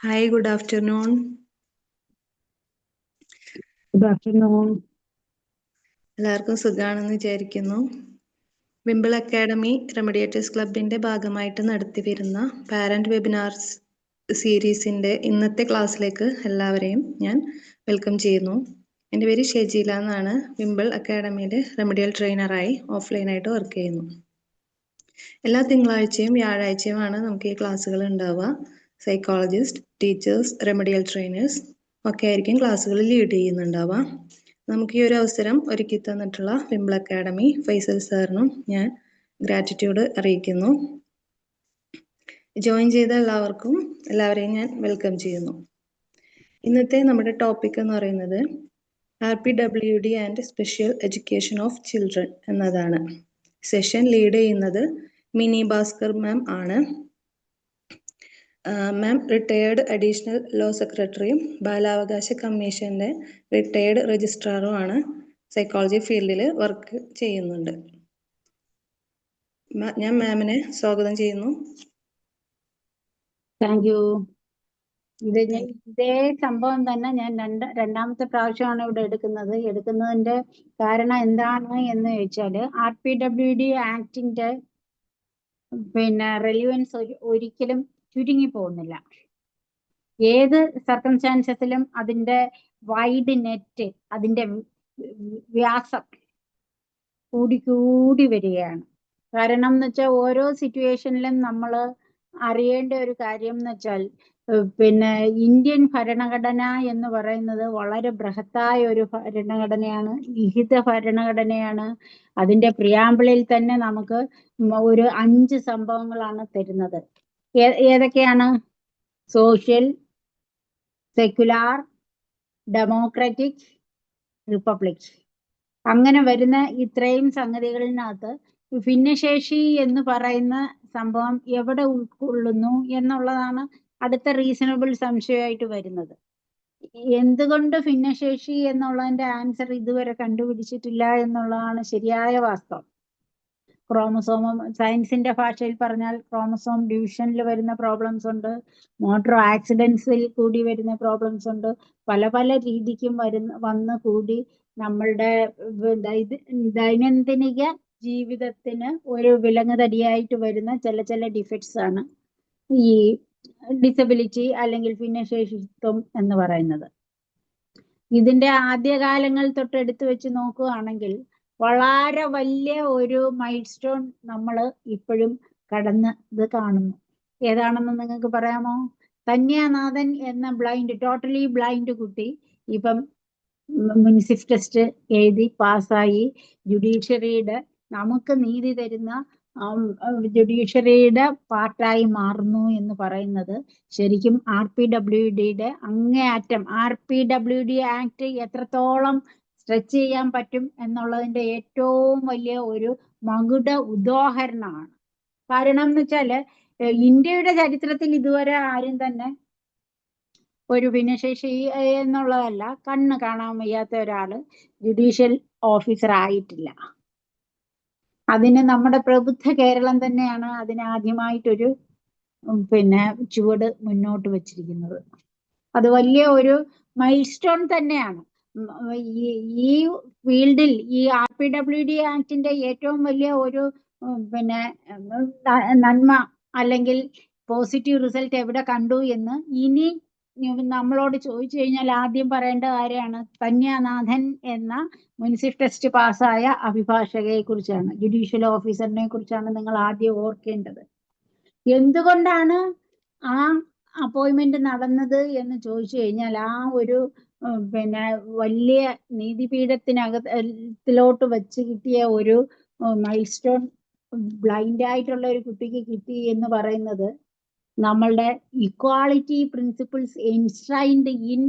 Hi, good afternoon. Good afternoon. എല്ലാവർക്കും സുഖാണെന്ന് വിചാരിക്കുന്നു. വിംബിൾ academy റെമഡിയേറ്റേഴ്സ് ക്ലബിന്റെ ഭാഗമായിട്ട് നടത്തി വരുന്ന പാരന്റ് വെബിനാർസ് സീരീസിന്റെ ഇന്നത്തെ ക്ലാസ്സിലേക്ക് എല്ലാവരെയും ഞാൻ വെൽക്കം ചെയ്യുന്നു. എൻ്റെ പേര് ഷെജീല എന്നാണ്. വിംബിൾ അക്കാഡമിയുടെ റെമഡിയൽ ട്രെയിനറായി ഓഫ്ലൈനായിട്ട് വർക്ക് ചെയ്യുന്നു. എല്ലാ തിങ്കളാഴ്ചയും വ്യാഴാഴ്ചയുമാണ് നമുക്ക് ഈ ക്ലാസ്സുകൾ ഉണ്ടാവുക. സൈക്കോളജിസ്റ്റ്, ടീച്ചേഴ്സ്, റെമഡിയൽ ട്രെയിനേഴ്സ് ഒക്കെ ആയിരിക്കും ക്ലാസ്സുകൾ ലീഡ് ചെയ്യുന്നുണ്ടാവുക. നമുക്ക് ഈ ഒരു അവസരം ഒരുക്കി തന്നിട്ടുള്ള വിംബിൾ അക്കാഡമി ഫൈസൽ സാറിനും ഞാൻ ഗ്രാറ്റിറ്റ്യൂഡ് അറിയിക്കുന്നു. ജോയിൻ ചെയ്ത എല്ലാവരെയും ഞാൻ വെൽക്കം ചെയ്യുന്നു. ഇന്നത്തെ നമ്മുടെ ടോപ്പിക് എന്ന് പറയുന്നത് RPWD and special education of children എന്നതാണ്. സെഷൻ ലീഡ് ചെയ്യുന്നത് മിനി ഭാസ്കർ മാം ആണ്. മാം റിട്ടയേർഡ് അഡീഷണൽ ലോ സെക്രട്ടറിയും ബാലാവകാശ കമ്മീഷന്റെ റിട്ടയേർഡ് രജിസ്ട്രാറും ആണ്. സൈക്കോളജി ഫീൽഡിൽ വർക്ക് ചെയ്യുന്നുണ്ട്. ഞാൻ മാമിനെ സ്വാഗതം ചെയ്യുന്നു. Thank you. ഇതേ സംഭവം തന്നെ ഞാൻ രണ്ടാമത്തെ പ്രാവശ്യമാണ് ഇവിടെ എടുക്കുന്നതിന്റെ കാരണം എന്താണ് എന്ന് ചോദിച്ചാല് RPWD ആക്ടിന്റെ റെലിവൻസ് ഒരിക്കലും ചുരുങ്ങി പോകുന്നില്ല. ഏത് സർക്കംസ്റ്റാൻസസിലും അതിന്റെ വൈഡ് നെറ്റ്, അതിന്റെ വ്യാസം കൂടി വരികയാണ്. കാരണം എന്ന് വെച്ചാൽ ഓരോ സിറ്റുവേഷനിലും നമ്മൾ അറിയേണ്ട ഒരു കാര്യം എന്ന് വെച്ചാൽ ഇന്ത്യൻ ഭരണഘടന എന്ന് പറയുന്നത് വളരെ ബൃഹത്തായ ഒരു ഭരണഘടനയാണ്, ലിഖിത ഭരണഘടനയാണ്. അതിന്റെ പ്രിയാമ്പിളിൽ തന്നെ നമുക്ക് ഒരു 5 സംഭവങ്ങളാണ് തരുന്നത്. ഏതൊക്കെയാണ്? Social, secular, democratic, republic. അങ്ങനെ വരുന്ന ഇത്രയും സംഗതികളിനകത്ത് ഭിന്നശേഷി എന്ന് പറയുന്ന സംഭവം എവിടെ ഉൾക്കൊള്ളുന്നു എന്നുള്ളതാണ് അടുത്ത റീസണബിൾ സംശയമായിട്ട് വരുന്നത്. എന്തുകൊണ്ട് ഭിന്നശേഷി എന്നുള്ളതിന്റെ ആൻസർ ഇതുവരെ കണ്ടുപിടിച്ചിട്ടില്ല എന്നുള്ളതാണ് ശരിയായ വാസ്തവം. ക്രോമസോം, സയൻസിന്റെ ഭാഷയിൽ പറഞ്ഞാൽ ക്രോമസോം ഡിവിഷനിൽ വരുന്ന പ്രോബ്ലംസ് ഉണ്ട്, മോട്ടോർ ആക്സിഡൻസിൽ കൂടി വരുന്ന പ്രോബ്ലംസ് ഉണ്ട്, പല രീതിക്കും വന്ന് കൂടി നമ്മളുടെ ദൈനംദിന ജീവിതത്തിന് ഒരു വിലങ്ങുതടിയായിട്ട് വരുന്ന ചില ഡിഫക്ട്സ് ആണ് ഈ ഡിസബിലിറ്റി അല്ലെങ്കിൽ ഭിന്നശേഷിത്വം എന്ന് പറയുന്നത്. ഇതിന്റെ ആദ്യകാലങ്ങൾ തൊട്ട് എടുത്തു വെച്ച് നോക്കുകയാണെങ്കിൽ വളരെ വലിയ ഒരു മൈൽ സ്റ്റോൺ നമ്മൾ ഇപ്പോഴും കടന്ന് കാണുന്നു. ഏതാണെന്ന് നിങ്ങൾക്ക് പറയാമോ? തന്യാനാഥൻ എന്ന ടോട്ടലി ബ്ലൈൻഡ് കുട്ടി ഇപ്പം മുൻസിഫ് ടെസ്റ്റ് എഴുതി പാസ്സായി ജുഡീഷ്യറിയുടെ നമുക്ക് നീതി തരുന്ന ജുഡീഷ്യറിയുടെ പാർട്ടായി മാറുന്നു എന്ന് പറയുന്നത് ശരിക്കും RPWDയുടെ അങ്ങേയറ്റം, RPWD ആക്ട് എത്രത്തോളം സ്ട്രെച്ച് ചെയ്യാൻ പറ്റും എന്നുള്ളതിന്റെ ഏറ്റവും വലിയ ഒരു മകുട ഉദാഹരണമാണ്. കാരണം എന്ന് വെച്ചാല് ഇന്ത്യയുടെ ചരിത്രത്തിൽ ഇതുവരെ ആരും തന്നെ ഒരു ഭിന്നശേഷി എന്നുള്ളതല്ല, കണ്ണ് കാണാൻ വയ്യാത്ത ഒരാള് ജുഡീഷ്യൽ ഓഫീസർ ആയിട്ടില്ല. അതിന് നമ്മുടെ പ്രബുദ്ധ കേരളം തന്നെയാണ് അതിന് ആദ്യമായിട്ടൊരു ചുവട് മുന്നോട്ട് വെച്ചിരിക്കുന്നത്. അത് വലിയ ഒരു മൈൽ സ്റ്റോൺ തന്നെയാണ്. ഈ ഫീൽഡിൽ ഈ RPWD ആക്ടിന്റെ ഏറ്റവും വലിയ ഒരു നന്മ അല്ലെങ്കിൽ പോസിറ്റീവ് റിസൾട്ട് എവിടെ കണ്ടു എന്ന് ഇനി നമ്മളോട് ചോദിച്ചു കഴിഞ്ഞാൽ ആദ്യം പറയേണ്ട കാര്യമാണ് തന്യാനാഥൻ എന്ന മുൻസിഫ് ടെസ്റ്റ് പാസ്സായ അഭിഭാഷകയെ കുറിച്ചാണ്, ജുഡീഷ്യൽ ഓഫീസറിനെ കുറിച്ചാണ് നിങ്ങൾ ആദ്യം ഓർക്കേണ്ടത്. എന്തുകൊണ്ടാണ് ആ അപ്പോയിന്റ്മെന്റ് നടന്നത് എന്ന് ചോദിച്ചു കഴിഞ്ഞാൽ ആ ഒരു വലിയ നീതിപീഠത്തിനകത്തിലോട്ട് വെച്ച് കിട്ടിയ ഒരു മൈൽ സ്റ്റോൺ ബ്ലൈൻഡ് ആയിട്ടുള്ള ഒരു കുട്ടിക്ക് കിട്ടി എന്ന് പറയുന്നത് നമ്മളുടെ equality principles enshrined in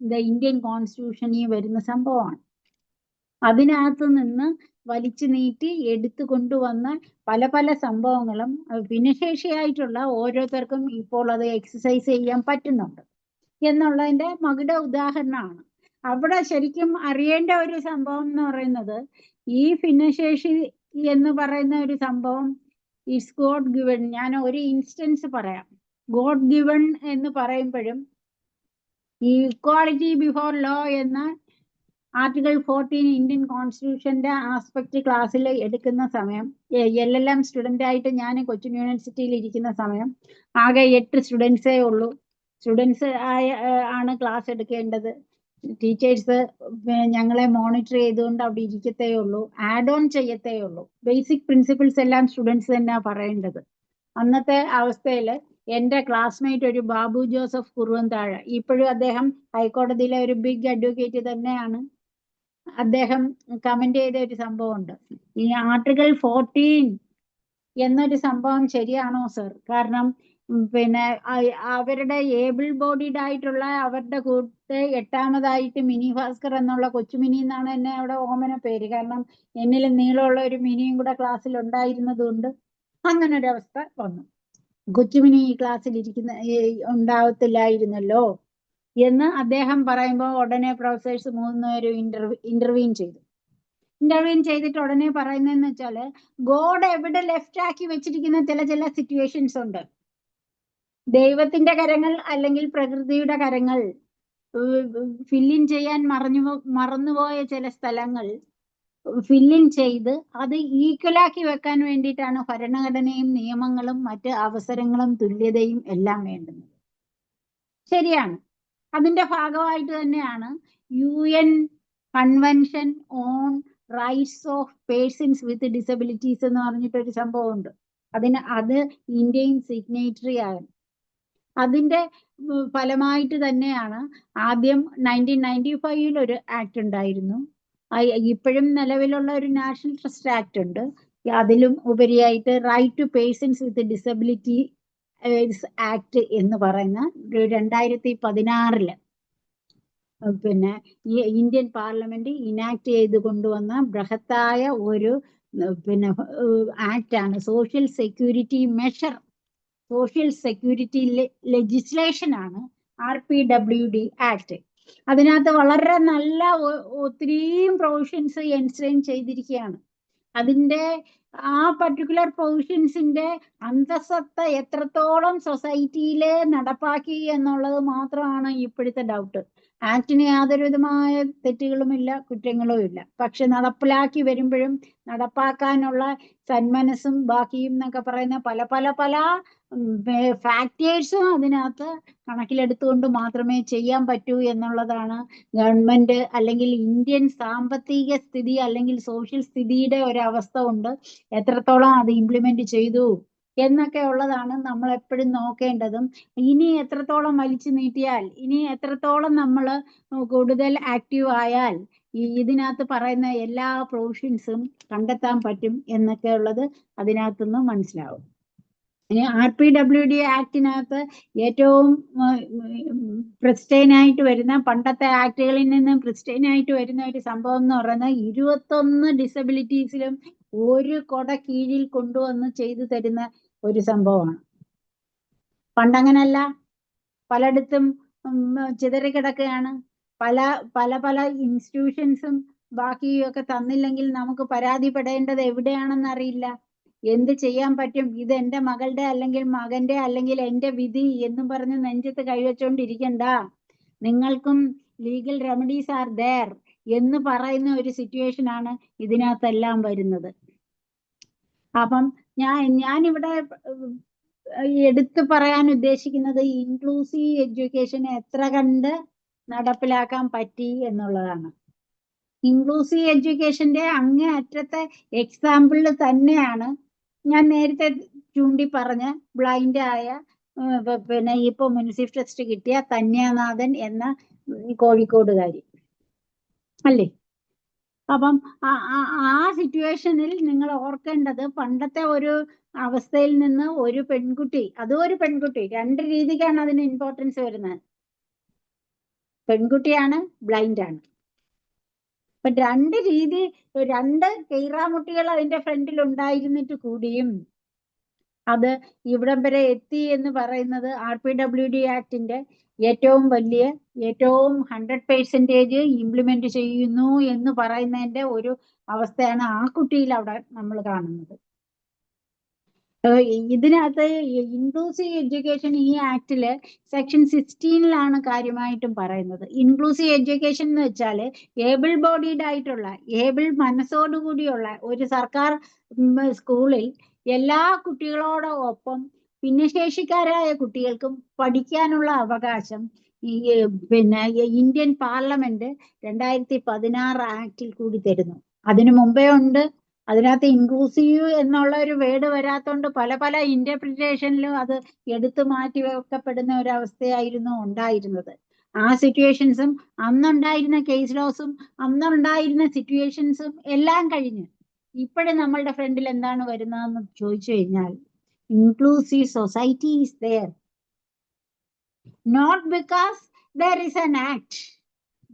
the Indian കോൺസ്റ്റിറ്റ്യൂഷനിൽ വരുന്ന സംഭവമാണ്. അതിനകത്ത് നിന്ന് വലിച്ചു നീട്ടി എടുത്തു കൊണ്ടുവന്ന പല സംഭവങ്ങളും ഭിന്നശേഷിയായിട്ടുള്ള ഓരോരുത്തർക്കും ഇപ്പോൾ അത് എക്സസൈസ് ചെയ്യാൻ പറ്റുന്നുണ്ട് എന്നുള്ളതിന്റെ മകുട ഉദാഹരണമാണ്. അവിടെ ശരിക്കും അറിയേണ്ട ഒരു സംഭവം എന്ന് പറയുന്നത് ഈ ഭിന്നശേഷി എന്ന് പറയുന്ന ഒരു സംഭവം ഇറ്റ്സ് ഗോഡ് ഗിവൺ. ഞാൻ ഒരു ഇൻസ്റ്റൻസ് പറയാം. ഗോഡ് ഗിവൺ എന്ന് പറയുമ്പോഴും ഈ ഇക്വാളിറ്റി ബിഫോർ ലോ എന്ന ആർട്ടിക്കിൾ 14 ഇന്ത്യൻ കോൺസ്റ്റിറ്റ്യൂഷന്റെ ആസ്പെക്ട് ക്ലാസ്സിൽ എടുക്കുന്ന സമയം LLM സ്റ്റുഡന്റ് ആയിട്ട് ഞാൻ കൊച്ചിൻ യൂണിവേഴ്സിറ്റിയിൽ ഇരിക്കുന്ന സമയം ആകെ 8 സ്റ്റുഡൻസേ ഉള്ളൂ. സ്റ്റുഡൻസ് ആണ് ക്ലാസ് എടുക്കേണ്ടത്. ടീച്ചേഴ്സ് ഞങ്ങളെ മോണിറ്റർ ചെയ്തുകൊണ്ട് അവിടെ ഇരിക്കത്തേ ഉള്ളൂ, ആഡ് ഓൺ ചെയ്യത്തേ ഉള്ളൂ. ബേസിക് പ്രിൻസിപ്പിൾസ് എല്ലാം സ്റ്റുഡൻസ് തന്നെയാ പറയേണ്ടത്. അന്നത്തെ അവസ്ഥയിൽ എന്റെ ക്ലാസ്മേറ്റ് ഒരു ബാബു ജോസഫ് കുറുവന്താഴ, ഇപ്പോഴും അദ്ദേഹം ഹൈക്കോടതിയിലെ ഒരു ബിഗ് അഡ്വക്കേറ്റ് തന്നെയാണ്. അദ്ദേഹം കമന്റ് ചെയ്ത ഒരു സംഭവമുണ്ട്, ഈ ആർട്ടിക്കിൾ 14 എന്നൊരു സംഭവം ശരിയാണോ സർ? കാരണം പിന്നെ അവരുടെ ഏബിൾ ബോഡീഡ് ആയിട്ടുള്ള അവരുടെ കൂട്ട് 8ാമതായിട്ട് മിനി ഭാസ്കർ എന്നുള്ള കൊച്ചുമിനി എന്നാണ് എന്നെ അവിടെ ഓമന പേര്. കാരണം എന്നിലും നീളമുള്ള ഒരു മിനിയും കൂടെ ക്ലാസ്സിൽ ഉണ്ടായിരുന്നതുകൊണ്ട് അങ്ങനെ ഒരു അവസ്ഥ വന്നു. കൊച്ചുമിനി ഈ ക്ലാസ്സിൽ ഉണ്ടാവത്തില്ലായിരുന്നല്ലോ എന്ന് അദ്ദേഹം പറയുമ്പോൾ ഉടനെ പ്രൊഫസേഴ്സ് 3 പേരും ഇന്റർവീൻ ചെയ്തിട്ട് ഉടനെ പറയുന്നതെന്ന് വെച്ചാല്, ഗോഡ് എവിടെ ലെഫ്റ്റ് ആക്കി വെച്ചിരിക്കുന്ന ചില സിറ്റുവേഷൻസ് ഉണ്ട്. ദൈവത്തിന്റെ കരങ്ങൾ അല്ലെങ്കിൽ പ്രകൃതിയുടെ കരങ്ങൾ ഫില്ലിൻ ചെയ്യാൻ മറന്നുപോയ ചില സ്ഥലങ്ങൾ ഫില്ലിൻ ചെയ്ത് അത് ഈക്വലാക്കി വെക്കാൻ വേണ്ടിയിട്ടാണ് ഭരണഘടനയും നിയമങ്ങളും മറ്റ് അവസരങ്ങളും തുല്യതയും എല്ലാം വേണ്ടുന്നത്. ശരിയാണ്. അതിന്റെ ഭാഗമായിട്ട് തന്നെയാണ് UN convention on rights of persons with disabilities എന്ന് പറഞ്ഞിട്ടൊരു സംഭവമുണ്ട്. അത് ഇന്ത്യയും സിഗ്നേറ്ററി ആകും. അതിന്റെ ഫലമായിട്ട് തന്നെയാണ് ആദ്യം 1995 ഒരു ആക്ട് ഉണ്ടായിരുന്നു. ഇപ്പോഴും നിലവിലുള്ള ഒരു നാഷണൽ ട്രസ്റ്റ് ആക്ട് ഉണ്ട്. അതിലും ഉപരിയായിട്ട് right to persons with disability act എന്ന് പറയുന്ന 2016 പിന്നെ ഈ ഇന്ത്യൻ പാർലമെന്റ് ഇനാക്ട് ചെയ്ത് കൊണ്ടുവന്ന ബൃഹത്തായ ഒരു പിന്നെ ആക്ട് ആണ് സോഷ്യൽ സെക്യൂരിറ്റി ലെജിസ്ലേഷൻ ആണ് RPWD ആക്ട്. അതിനകത്ത് വളരെ നല്ല ഒത്തിരിയും പ്രൊവിഷൻസ് എൻസ്റ്റൈൻ ചെയ്തിരിക്കുകയാണ്. അതിന്റെ ആ പർട്ടിക്കുലർ പ്രൊവിഷൻസിന്റെ അന്തസത്ത എത്രത്തോളം സൊസൈറ്റിയിലെ നടപ്പാക്കി എന്നുള്ളത് മാത്രമാണ് ഇപ്പോഴത്തെ ഡൗട്ട്. ആക്ടിന് യാതൊരു വിധമായ തെറ്റുകളുമില്ല, കുറ്റങ്ങളും ഇല്ല. പക്ഷെ നടപ്പിലാക്കി വരുമ്പോഴും നടപ്പാക്കാനുള്ള സന്മനസ്സും ബാക്കിയും എന്നൊക്കെ പറയുന്ന പല ഫാക്ടേഴ്സും അതിനകത്ത് കണക്കിലെടുത്തുകൊണ്ട് മാത്രമേ ചെയ്യാൻ പറ്റൂ എന്നുള്ളതാണ് ഗവൺമെന്റ് അല്ലെങ്കിൽ ഇന്ത്യൻ സാമ്പത്തിക സ്ഥിതി അല്ലെങ്കിൽ സോഷ്യൽ സ്ഥിതിയുടെ ഒരവസ്ഥ കൊണ്ട് എത്രത്തോളം അത് ഇംപ്ലിമെന്റ് ചെയ്തു എന്നൊക്കെ ഉള്ളതാണ് നമ്മൾ എപ്പോഴും നോക്കേണ്ടതും. ഇനി എത്രത്തോളം വലിച്ചു നീട്ടിയാൽ, ഇനി എത്രത്തോളം നമ്മൾ കൂടുതൽ ആക്റ്റീവ് ആയാൽ ഇതിനകത്ത് പറയുന്ന എല്ലാ പ്രൊവിഷൻസും കണ്ടെത്താൻ പറ്റും എന്നൊക്കെ ഉള്ളത് അതിനകത്തുനിന്ന് മനസ്സിലാവും. ഇനി RPWD ആക്ടിനകത്ത് ഏറ്റവും പ്രിസ്റ്റൈനായിട്ട് വരുന്ന, പണ്ടത്തെ ആക്ടുകളിൽ നിന്ന് പ്രിസ്റ്റൈനായിട്ട് വരുന്ന ഒരു സംഭവം എന്ന് പറയുന്നത് 21 ഡിസബിലിറ്റീസിലും ഒരു കൊട കീഴിൽ കൊണ്ടുവന്ന് ചെയ്തു തരുന്ന ഒരു സംഭവമാണ്. പണ്ടങ്ങനല്ല, പലയിടത്തും ചിതറിക്കിടക്കുകയാണ്. പല ഇൻസ്റ്റിറ്റ്യൂഷൻസും ബാക്കിയൊക്കെ തന്നില്ലെങ്കിൽ നമുക്ക് പരാതിപ്പെടേണ്ടത് എവിടെയാണെന്ന് അറിയില്ല. എന്ത് ചെയ്യാൻ പറ്റും? ഇത് എന്റെ മകളുടെ അല്ലെങ്കിൽ മകന്റെ അല്ലെങ്കിൽ എന്റെ വിധി എന്നും പറഞ്ഞ് നെഞ്ചത്ത് കൈവച്ചോണ്ടിരിക്കണ്ട, നിങ്ങൾക്കും ലീഗൽ റെമഡീസ് ആർ ദെയർ എന്ന് പറയുന്ന ഒരു സിറ്റുവേഷൻ ആണ് ഇതിനകത്തെല്ലാം വരുന്നത്. അപ്പം ഞാനിവിടെ എടുത്തു പറയാൻ ഉദ്ദേശിക്കുന്നത് ഇൻക്ലൂസീവ് എഡ്യൂക്കേഷനെ എത്ര കണ്ട് നടപ്പിലാക്കാൻ പറ്റി എന്നുള്ളതാണ്. ഇൻക്ലൂസീവ് എഡ്യൂക്കേഷന്റെ അങ്ങേ അറ്റത്തെ എക്സാമ്പിൾ തന്നെയാണ് ഞാൻ നേരത്തെ ചൂണ്ടി പറഞ്ഞ ബ്ലൈൻഡ് ആയ പിന്നെ ഇപ്പൊ മുനിസിഫ് ടെസ്റ്റ് കിട്ടിയ തന്യാനാഥൻ എന്ന കോഴിക്കോടുകാരി അല്ലേ. അപ്പം ആ സിറ്റുവേഷനിൽ നിങ്ങൾ ഓർക്കേണ്ടത്, പണ്ടത്തെ ഒരു അവസ്ഥയിൽ നിന്ന് ഒരു പെൺകുട്ടി, അതും ഒരു പെൺകുട്ടി, 2 രീതിക്കാണ് അതിന് ഇമ്പോർട്ടൻസ് വരുന്നത്. പെൺകുട്ടിയാണ്, ബ്ലൈൻഡ് ആണ്. അപ്പൊ 2 കീറാമുട്ടികൾ അതിന്റെ ഫ്രണ്ടിൽ ഉണ്ടായിരുന്നിട്ട് കൂടിയും അത് ഇവിടം വരെ എത്തി എന്ന് പറയുന്നത് RPWD ആക്ടിന്റെ ഏറ്റവും 100% ഇംപ്ലിമെന്റ് ചെയ്യുന്നു എന്ന് പറയുന്നതിന്റെ ഒരു അവസ്ഥയാണ് ആ കുട്ടിയിൽ അവിടെ നമ്മൾ കാണുന്നത്. ഇതിനകത്ത് ഇൻക്ലൂസീവ് എഡ്യൂക്കേഷൻ ഈ ആക്ടില് സെക്ഷൻ 16 കാര്യമായിട്ടും പറയുന്നത്. ഇൻക്ലൂസീവ് എഡ്യൂക്കേഷൻ എന്ന് വെച്ചാൽ ഏബിൾ ബോഡീഡ് ആയിട്ടുള്ള, ഏബിൾ മനസ്സോടുകൂടിയുള്ള ഒരു സർക്കാർ സ്കൂളിൽ എല്ലാ കുട്ടികളോടൊപ്പം ഭിന്നശേഷിക്കാരായ കുട്ടികൾക്കും പഠിക്കാനുള്ള അവകാശം ഈ ഇന്ത്യൻ പാർലമെന്റ് 2016 ആക്ടിൽ കൂടി തരുന്നു. അതിനു മുമ്പേ ഉണ്ട്. അതിനകത്ത് ഇൻക്ലൂസീവ് എന്നുള്ള ഒരു വേർഡ് വരാത്തോണ്ട് പല പല ഇന്റർപ്രിറ്റേഷനിലും അത് എടുത്തു മാറ്റി വെക്കപ്പെടുന്ന ഒരു അവസ്ഥയായിരുന്നു ഉണ്ടായിരുന്നത്. ആ സിറ്റുവേഷൻസും അന്നുണ്ടായിരുന്ന കേസ് ലോസും അന്നുണ്ടായിരുന്ന സിറ്റുവേഷൻസും എല്ലാം കഴിഞ്ഞ് ഇപ്പോഴും നമ്മളുടെ ഫ്രണ്ടിൽ എന്താണ് വരുന്നതെന്ന് ചോദിച്ചു കഴിഞ്ഞാൽ, inclusive society is there not because there is an act,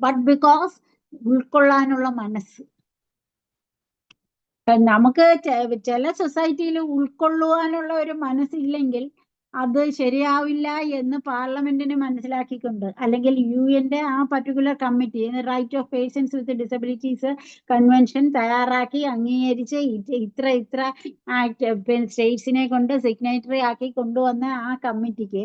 but because ഉൾക്കൊള്ളാനുള്ള മനസ്സ്. നമുക്ക് ചില സൊസൈറ്റിയിൽ ഉൾക്കൊള്ളുവാനുള്ള ഒരു മനസ്സില്ലെങ്കിൽ അത് ശരിയാവില്ല എന്ന് പാർലമെന്റിന് മനസ്സിലാക്കിക്കൊണ്ട്, അല്ലെങ്കിൽ യുഎന്റെ ആ particular committee right of persons with disabilities convention തയ്യാറാക്കി അംഗീകരിച്ച് ഇത്ര സ്റ്റേറ്റ്സിനെ കൊണ്ട് സിഗ്നേറ്ററി ആക്കി കൊണ്ടുവന്ന ആ കമ്മിറ്റിക്ക്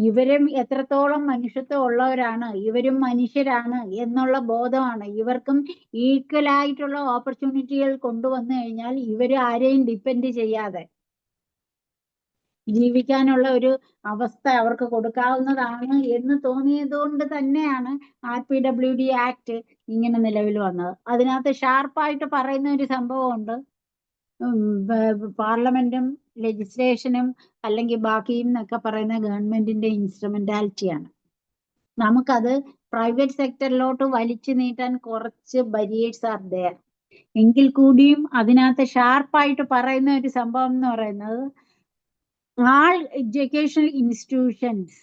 ഇവരും എത്രത്തോളം മനുഷ്യത്വം ഉള്ളവരാണ്, ഇവരും മനുഷ്യരാണ് എന്നുള്ള ബോധമാണ്. ഇവർക്കും ഈക്വൽ ആയിട്ടുള്ള ഓപ്പർച്യൂണിറ്റികൾ കൊണ്ടുവന്നു കഴിഞ്ഞാൽ ഇവർ ആരെയും ഡിപ്പെൻഡ് ചെയ്യാതെ ജീവിക്കാനുള്ള ഒരു അവസ്ഥ അവർക്ക് കൊടുക്കാവുന്നതാണ് എന്ന് തോന്നിയതുകൊണ്ട് തന്നെയാണ് RPWD ആക്ട് ഇങ്ങനെ നിലവിൽ വന്നത്. അതിനകത്ത് ഷാർപ്പായിട്ട് പറയുന്ന ഒരു സംഭവമുണ്ട്. പാർലമെന്റും ലെജിസ്ലേഷനും അല്ലെങ്കിൽ ബാക്കിയും എന്നൊക്കെ പറയുന്ന ഗവൺമെന്റിന്റെ ഇൻസ്ട്രുമെന്റാലിറ്റിയാണ്. നമുക്കത് പ്രൈവറ്റ് സെക്ടറിലോട്ട് വലിച്ചു നീട്ടാൻ കുറച്ച് ബരിയേഴ്സ് ആർ ദെയർ. എങ്കിൽ കൂടിയും അതിനകത്ത് ഷാർപ്പായിട്ട് പറയുന്ന ഒരു സംഭവം എന്ന് പറയുന്നത് ആൾ എഡ്യൂക്കേഷണൽ ഇൻസ്റ്റിറ്റ്യൂഷൻസ്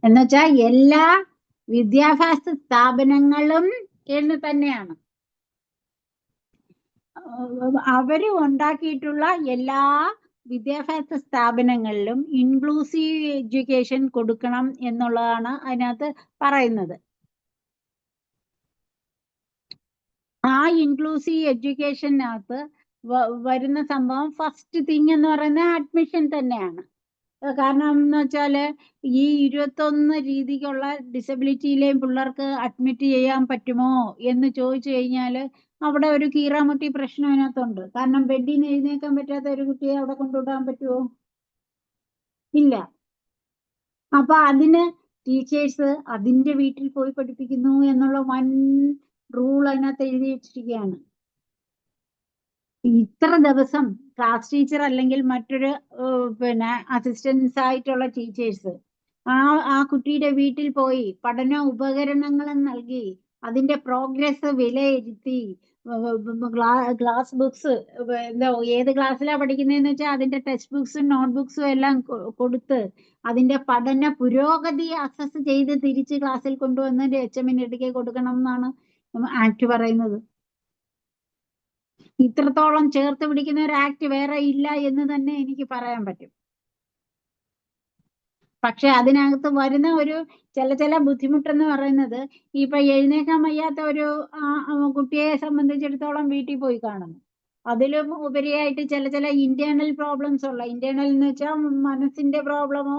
എന്ന് വെച്ചാൽ എല്ലാ വിദ്യാഭ്യാസ സ്ഥാപനങ്ങളും എന്ന് തന്നെയാണ്. അവര് ഉണ്ടാക്കിയിട്ടുള്ള എല്ലാ വിദ്യാഭ്യാസ സ്ഥാപനങ്ങളിലും ഇൻക്ലൂസീവ് എഡ്യൂക്കേഷൻ കൊടുക്കണം എന്നുള്ളതാണ് അതിനകത്ത് പറയുന്നത്. ആ ഇൻക്ലൂസീവ് എഡ്യൂക്കേഷനകത്ത് വരുന്ന സംഭവം ഫസ്റ്റ് തിങ് എന്ന് പറയുന്നത് അഡ്മിഷൻ തന്നെയാണ്. കാരണം എന്ന് വെച്ചാല് ഈ 21 രീതിക്കുള്ള ഡിസബിലിറ്റിയിലെയും പിള്ളേർക്ക് അഡ്മിറ്റ് ചെയ്യാൻ പറ്റുമോ എന്ന് ചോദിച്ചു കഴിഞ്ഞാല് അവിടെ ഒരു കീറാമുട്ടി പ്രശ്നം അതിനകത്തുണ്ട്. കാരണം ബെഡിൽ നിന്ന് എഴുന്നേക്കാൻ പറ്റാത്ത ഒരു കുട്ടിയെ അവിടെ കൊണ്ടുവിടാൻ പറ്റുമോ? ഇല്ല. അപ്പൊ അതിന് ടീച്ചേഴ്സ് അതിന്റെ വീട്ടിൽ പോയി പഠിപ്പിക്കുന്നു എന്നുള്ള വൻ റൂൾ അതിനകത്ത് എഴുതി വെച്ചിരിക്കുകയാണ്. ഇത്ര ദിവസം ക്ലാസ് ടീച്ചർ അല്ലെങ്കിൽ മറ്റൊരു അസിസ്റ്റൻസ് ആയിട്ടുള്ള ടീച്ചേഴ്സ് ആ കുട്ടിയുടെ വീട്ടിൽ പോയി പഠന ഉപകരണങ്ങളും നൽകി അതിന്റെ പ്രോഗ്രസ് വിലയിരുത്തി ക്ലാസ് ബുക്സ് ഏത് ക്ലാസ്സിലാണ് പഠിക്കുന്നതെന്ന് വെച്ചാൽ അതിന്റെ ടെക്സ്റ്റ് ബുക്സും നോട്ട് ബുക്സും എല്ലാം കൊടുത്ത് അതിന്റെ പഠന പുരോഗതി അസസ് ചെയ്ത് തിരിച്ച് ക്ലാസ്സിൽ കൊണ്ടുവന്ന് HMന്റെ അടുക്കൽ കൊടുക്കണം എന്നാണ് ആക്ട് പറയുന്നത്. ഇത്രത്തോളം ചേർത്ത് പിടിക്കുന്ന ഒരു ആക്ട് വേറെ ഇല്ല എന്ന് തന്നെ എനിക്ക് പറയാൻ പറ്റും. പക്ഷെ അതിനകത്ത് വരുന്ന ഒരു ചില ബുദ്ധിമുട്ടെന്ന് പറയുന്നത് ഇപ്പൊ എഴുന്നേക്കാൻ വയ്യാത്ത ഒരു കുട്ടിയെ സംബന്ധിച്ചിടത്തോളം വീട്ടിൽ പോയി കാണുന്നു. അതിലും ഉപരിയായിട്ട് ചില ഇന്റേണൽ പ്രോബ്ലംസ് ഉള്ള, ഇന്റേണൽ എന്ന് വെച്ചാൽ മനസ്സിന്റെ പ്രോബ്ലമോ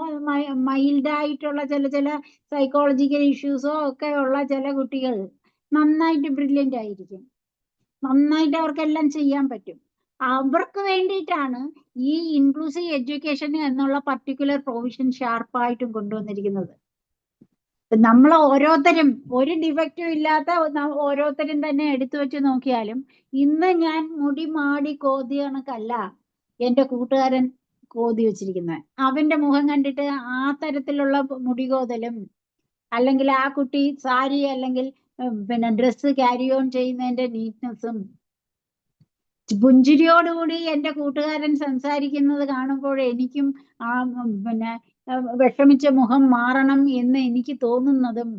മൈൽഡ് ആയിട്ടുള്ള ചില സൈക്കോളജിക്കൽ ഇഷ്യൂസോ ഒക്കെ ഉള്ള ചില കുട്ടികൾ നന്നായിട്ട് ബ്രില്യന്റ് ആയിരിക്കും, നന്നായിട്ട് അവർക്കെല്ലാം ചെയ്യാൻ പറ്റും. അവർക്ക് വേണ്ടിയിട്ടാണ് ഈ ഇൻക്ലൂസീവ് എഡ്യൂക്കേഷൻ എന്നുള്ള പർട്ടിക്കുലർ പ്രൊവിഷൻ ഷാർപ്പായിട്ടും കൊണ്ടുവന്നിരിക്കുന്നത്. നമ്മൾ ഓരോരുത്തരും ഒരു ഡിഫക്റ്റും ഇല്ലാത്ത ഓരോരുത്തരും തന്നെ എടുത്തു വെച്ച് നോക്കിയാലും ഇന്ന് ഞാൻ മുടി മാടി കോതി കണക്കല്ല എന്റെ കൂട്ടുകാരൻ കോതി വെച്ചിരിക്കുന്നത്. അവന്റെ മുഖം കണ്ടിട്ട് ആ തരത്തിലുള്ള മുടികോതലും അല്ലെങ്കിൽ ആ കുട്ടി സാരി അല്ലെങ്കിൽ ഡ്രസ്സ് ക്യാരി ഓൺ ചെയ്യുന്നതിന്റെ നീറ്റ്നെസ്സും പുഞ്ചിരിയോടുകൂടി എന്റെ കൂട്ടുകാരൻ സംസാരിക്കുന്നത് കാണുമ്പോൾ എനിക്കും ആ വിഷമിച്ച മുഖം മാറണം എന്ന് എനിക്ക് തോന്നുന്നതും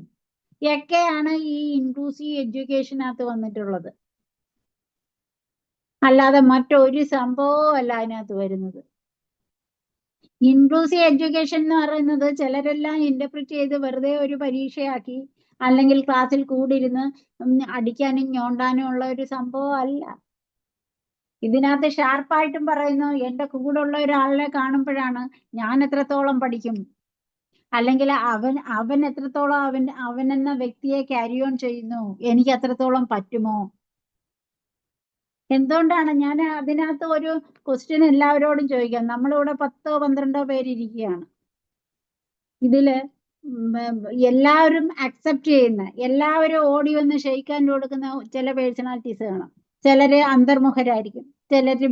ഒക്കെയാണ് ഈ ഇൻക്ലൂസീവ് എഡ്യൂക്കേഷനകത്ത് വന്നിട്ടുള്ളത്. അല്ലാതെ മറ്റൊരു സംഭവവും അല്ല അതിനകത്ത് വരുന്നത്. ഇൻക്ലൂസീവ് എഡ്യൂക്കേഷൻ എന്ന് പറയുന്നത് ചിലരെല്ലാം ഇന്റർപ്രിറ്റ് ചെയ്ത് വെറുതെ ഒരു പരീക്ഷയാക്കി അല്ലെങ്കിൽ ക്ലാസ്സിൽ കൂടിയിരുന്ന് അടിക്കാനും ഞോണ്ടാനും ഉള്ള ഒരു സംഭവം അല്ല. ഇതിനകത്ത് ഷാർപ്പായിട്ടും പറയുന്നു എന്റെ കൂടെ ഉള്ള ഒരാളിനെ കാണുമ്പോഴാണ് ഞാൻ എത്രത്തോളം പഠിക്കും, അല്ലെങ്കിൽ അവൻ എത്രത്തോളം അവൻ എന്ന വ്യക്തിയെ ക്യാരി ഓൺ ചെയ്യുന്നു, എനിക്ക് എത്രത്തോളം പറ്റുമോ. എന്തുകൊണ്ടാണ് ഞാൻ അതിനകത്ത് ഒരു ക്വസ്റ്റ്യൻ എല്ലാവരോടും ചോദിക്കാം. നമ്മളിവിടെ 10-12 പേരിരിക്കുകയാണ്. ഇതില് എല്ലാവരും അക്സെപ്റ്റ് ചെയ്യുന്ന, എല്ലാവരും ഓടി വന്ന് ക്ഷയിക്കാൻ കൊടുക്കുന്ന ചില പേഴ്സണാലിറ്റീസ് കാണാം. ചിലര് അന്തർമുഖരായിരിക്കും, ചിലര്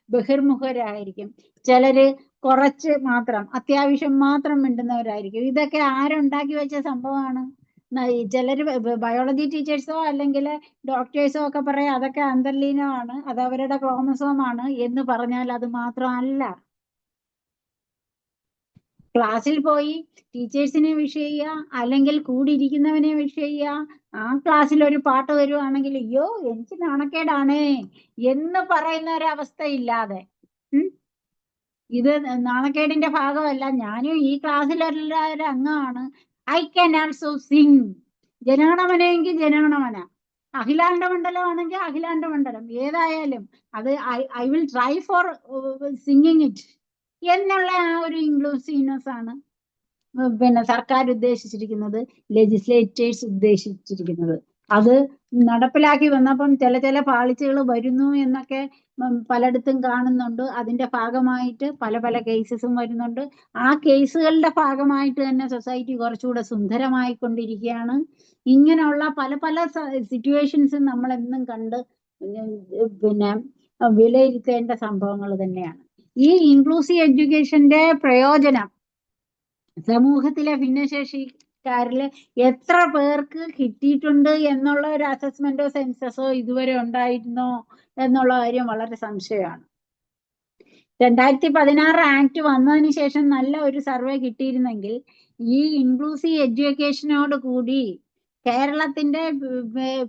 ബഹിർമുഖരായിരിക്കും, ചിലര് കുറച്ച് മാത്രം അത്യാവശ്യം മാത്രം മിണ്ടുന്നവരായിരിക്കും. ഇതൊക്കെ ആരുണ്ടാക്കി വെച്ച സംഭവമാണ്? ചിലര് ബയോളജി ടീച്ചേഴ്സോ അല്ലെങ്കിൽ ഡോക്ടേഴ്സോ ഒക്കെ പറയാം അതൊക്കെ അന്തർലീനമാണ്, അത് അവരുടെ ക്രോമസോമാണ് എന്ന് പറഞ്ഞാൽ അത് മാത്രമല്ല. ക്ലാസ്സിൽ പോയി ടീച്ചേഴ്സിനെ വിഷ് ചെയ്യുക, അല്ലെങ്കിൽ കൂടിയിരിക്കുന്നവനെ വിഷ് ചെയ്യുക. ആ ക്ലാസ്സിൽ ഒരു പാട്ട് വരുവാണെങ്കിൽ അയ്യോ എനിക്ക് നാണക്കേടാണേ എന്ന് പറയുന്ന ഒരവസ്ഥ ഇല്ലാതെ, ഇത് നാണക്കേടിന്റെ ഭാഗമല്ല, ഞാനും ഈ ക്ലാസ്സിലുള്ള ഒരു അംഗമാണ്, ഐ ക്യാൻ ആൾസോ സിംഗ്. ജനഗണമനയെങ്കിൽ ജനഗണമന, അഖിലാണ്ട മണ്ഡലം ആണെങ്കിൽ അഖിലാണ്ട മണ്ഡലം, ഏതായാലും അത് I will try for singing it എന്നുള്ള ആ ഒരു ഇൻക്ലൂസീവ്നെസ് ആണ് സർക്കാർ ഉദ്ദേശിച്ചിരിക്കുന്നത്, ലെജിസ്ലേറ്റേഴ്സ് ഉദ്ദേശിച്ചിരിക്കുന്നത്. അത് നടപ്പിലാക്കി വന്നപ്പം ചില പാളിച്ചകൾ വരുന്നു എന്നൊക്കെ പലയിടത്തും കാണുന്നുണ്ട്. അതിന്റെ ഭാഗമായിട്ട് പല കേസസും വരുന്നുണ്ട്. ആ കേസുകളുടെ ഭാഗമായിട്ട് തന്നെ സൊസൈറ്റി കുറച്ചുകൂടെ സുന്ദരമായിക്കൊണ്ടിരിക്കുകയാണ്. ഇങ്ങനെയുള്ള പല സിറ്റുവേഷൻസും നമ്മൾ എന്നും കണ്ട് വിലയിരുത്തേണ്ട സംഭവങ്ങൾ തന്നെയാണ്. ഈ ഇൻക്ലൂസീവ് എഡ്യൂക്കേഷന്റെ പ്രയോജനം സമൂഹത്തിലെ ഭിന്നശേഷിക്കാരില് എത്ര പേർക്ക് കിട്ടിയിട്ടുണ്ട് എന്നുള്ള ഒരു അസസ്മെന്റോ സെൻസസോ ഇതുവരെ ഉണ്ടായിരുന്നോ എന്നുള്ള കാര്യം വളരെ സംശയമാണ്. 2016 ആക്ട് വന്നതിന് ശേഷം നല്ല ഒരു സർവേ കിട്ടിയിരുന്നെങ്കിൽ ഈ ഇൻക്ലൂസീവ് എഡ്യൂക്കേഷനോട് കൂടി കേരളത്തിന്റെ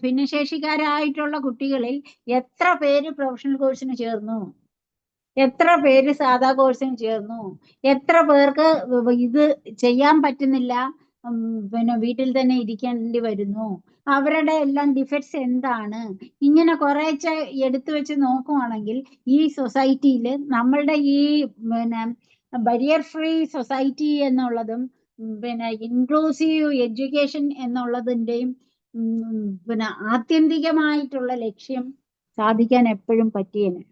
ഭിന്നശേഷിക്കാരായിട്ടുള്ള കുട്ടികളിൽ എത്ര പേര് പ്രൊഫഷണൽ കോഴ്സിന് ചേർന്നു, എത്ര പേര് സാധാ കോഴ്സിന് ചേർന്നു, എത്ര പേർക്ക് ഇത് ചെയ്യാൻ പറ്റുന്നില്ല, വീട്ടിൽ തന്നെ ഇരിക്കേണ്ടി വരുന്നു, അവരുടെ എല്ലാം ഡിഫക്ട്സ് എന്താണ്, ഇങ്ങനെ കുറേശ്ശെ എടുത്തു വെച്ച് നോക്കുവാണെങ്കിൽ ഈ സൊസൈറ്റിയിൽ നമ്മളുടെ ഈ ബരിയർ ഫ്രീ സൊസൈറ്റി എന്നുള്ളതും ഇൻക്ലൂസീവ് എഡ്യൂക്കേഷൻ എന്നുള്ളതിന്റെയും ആത്യന്തികമായിട്ടുള്ള ലക്ഷ്യം സാധിക്കാൻ എപ്പോഴും പറ്റിയേനെ.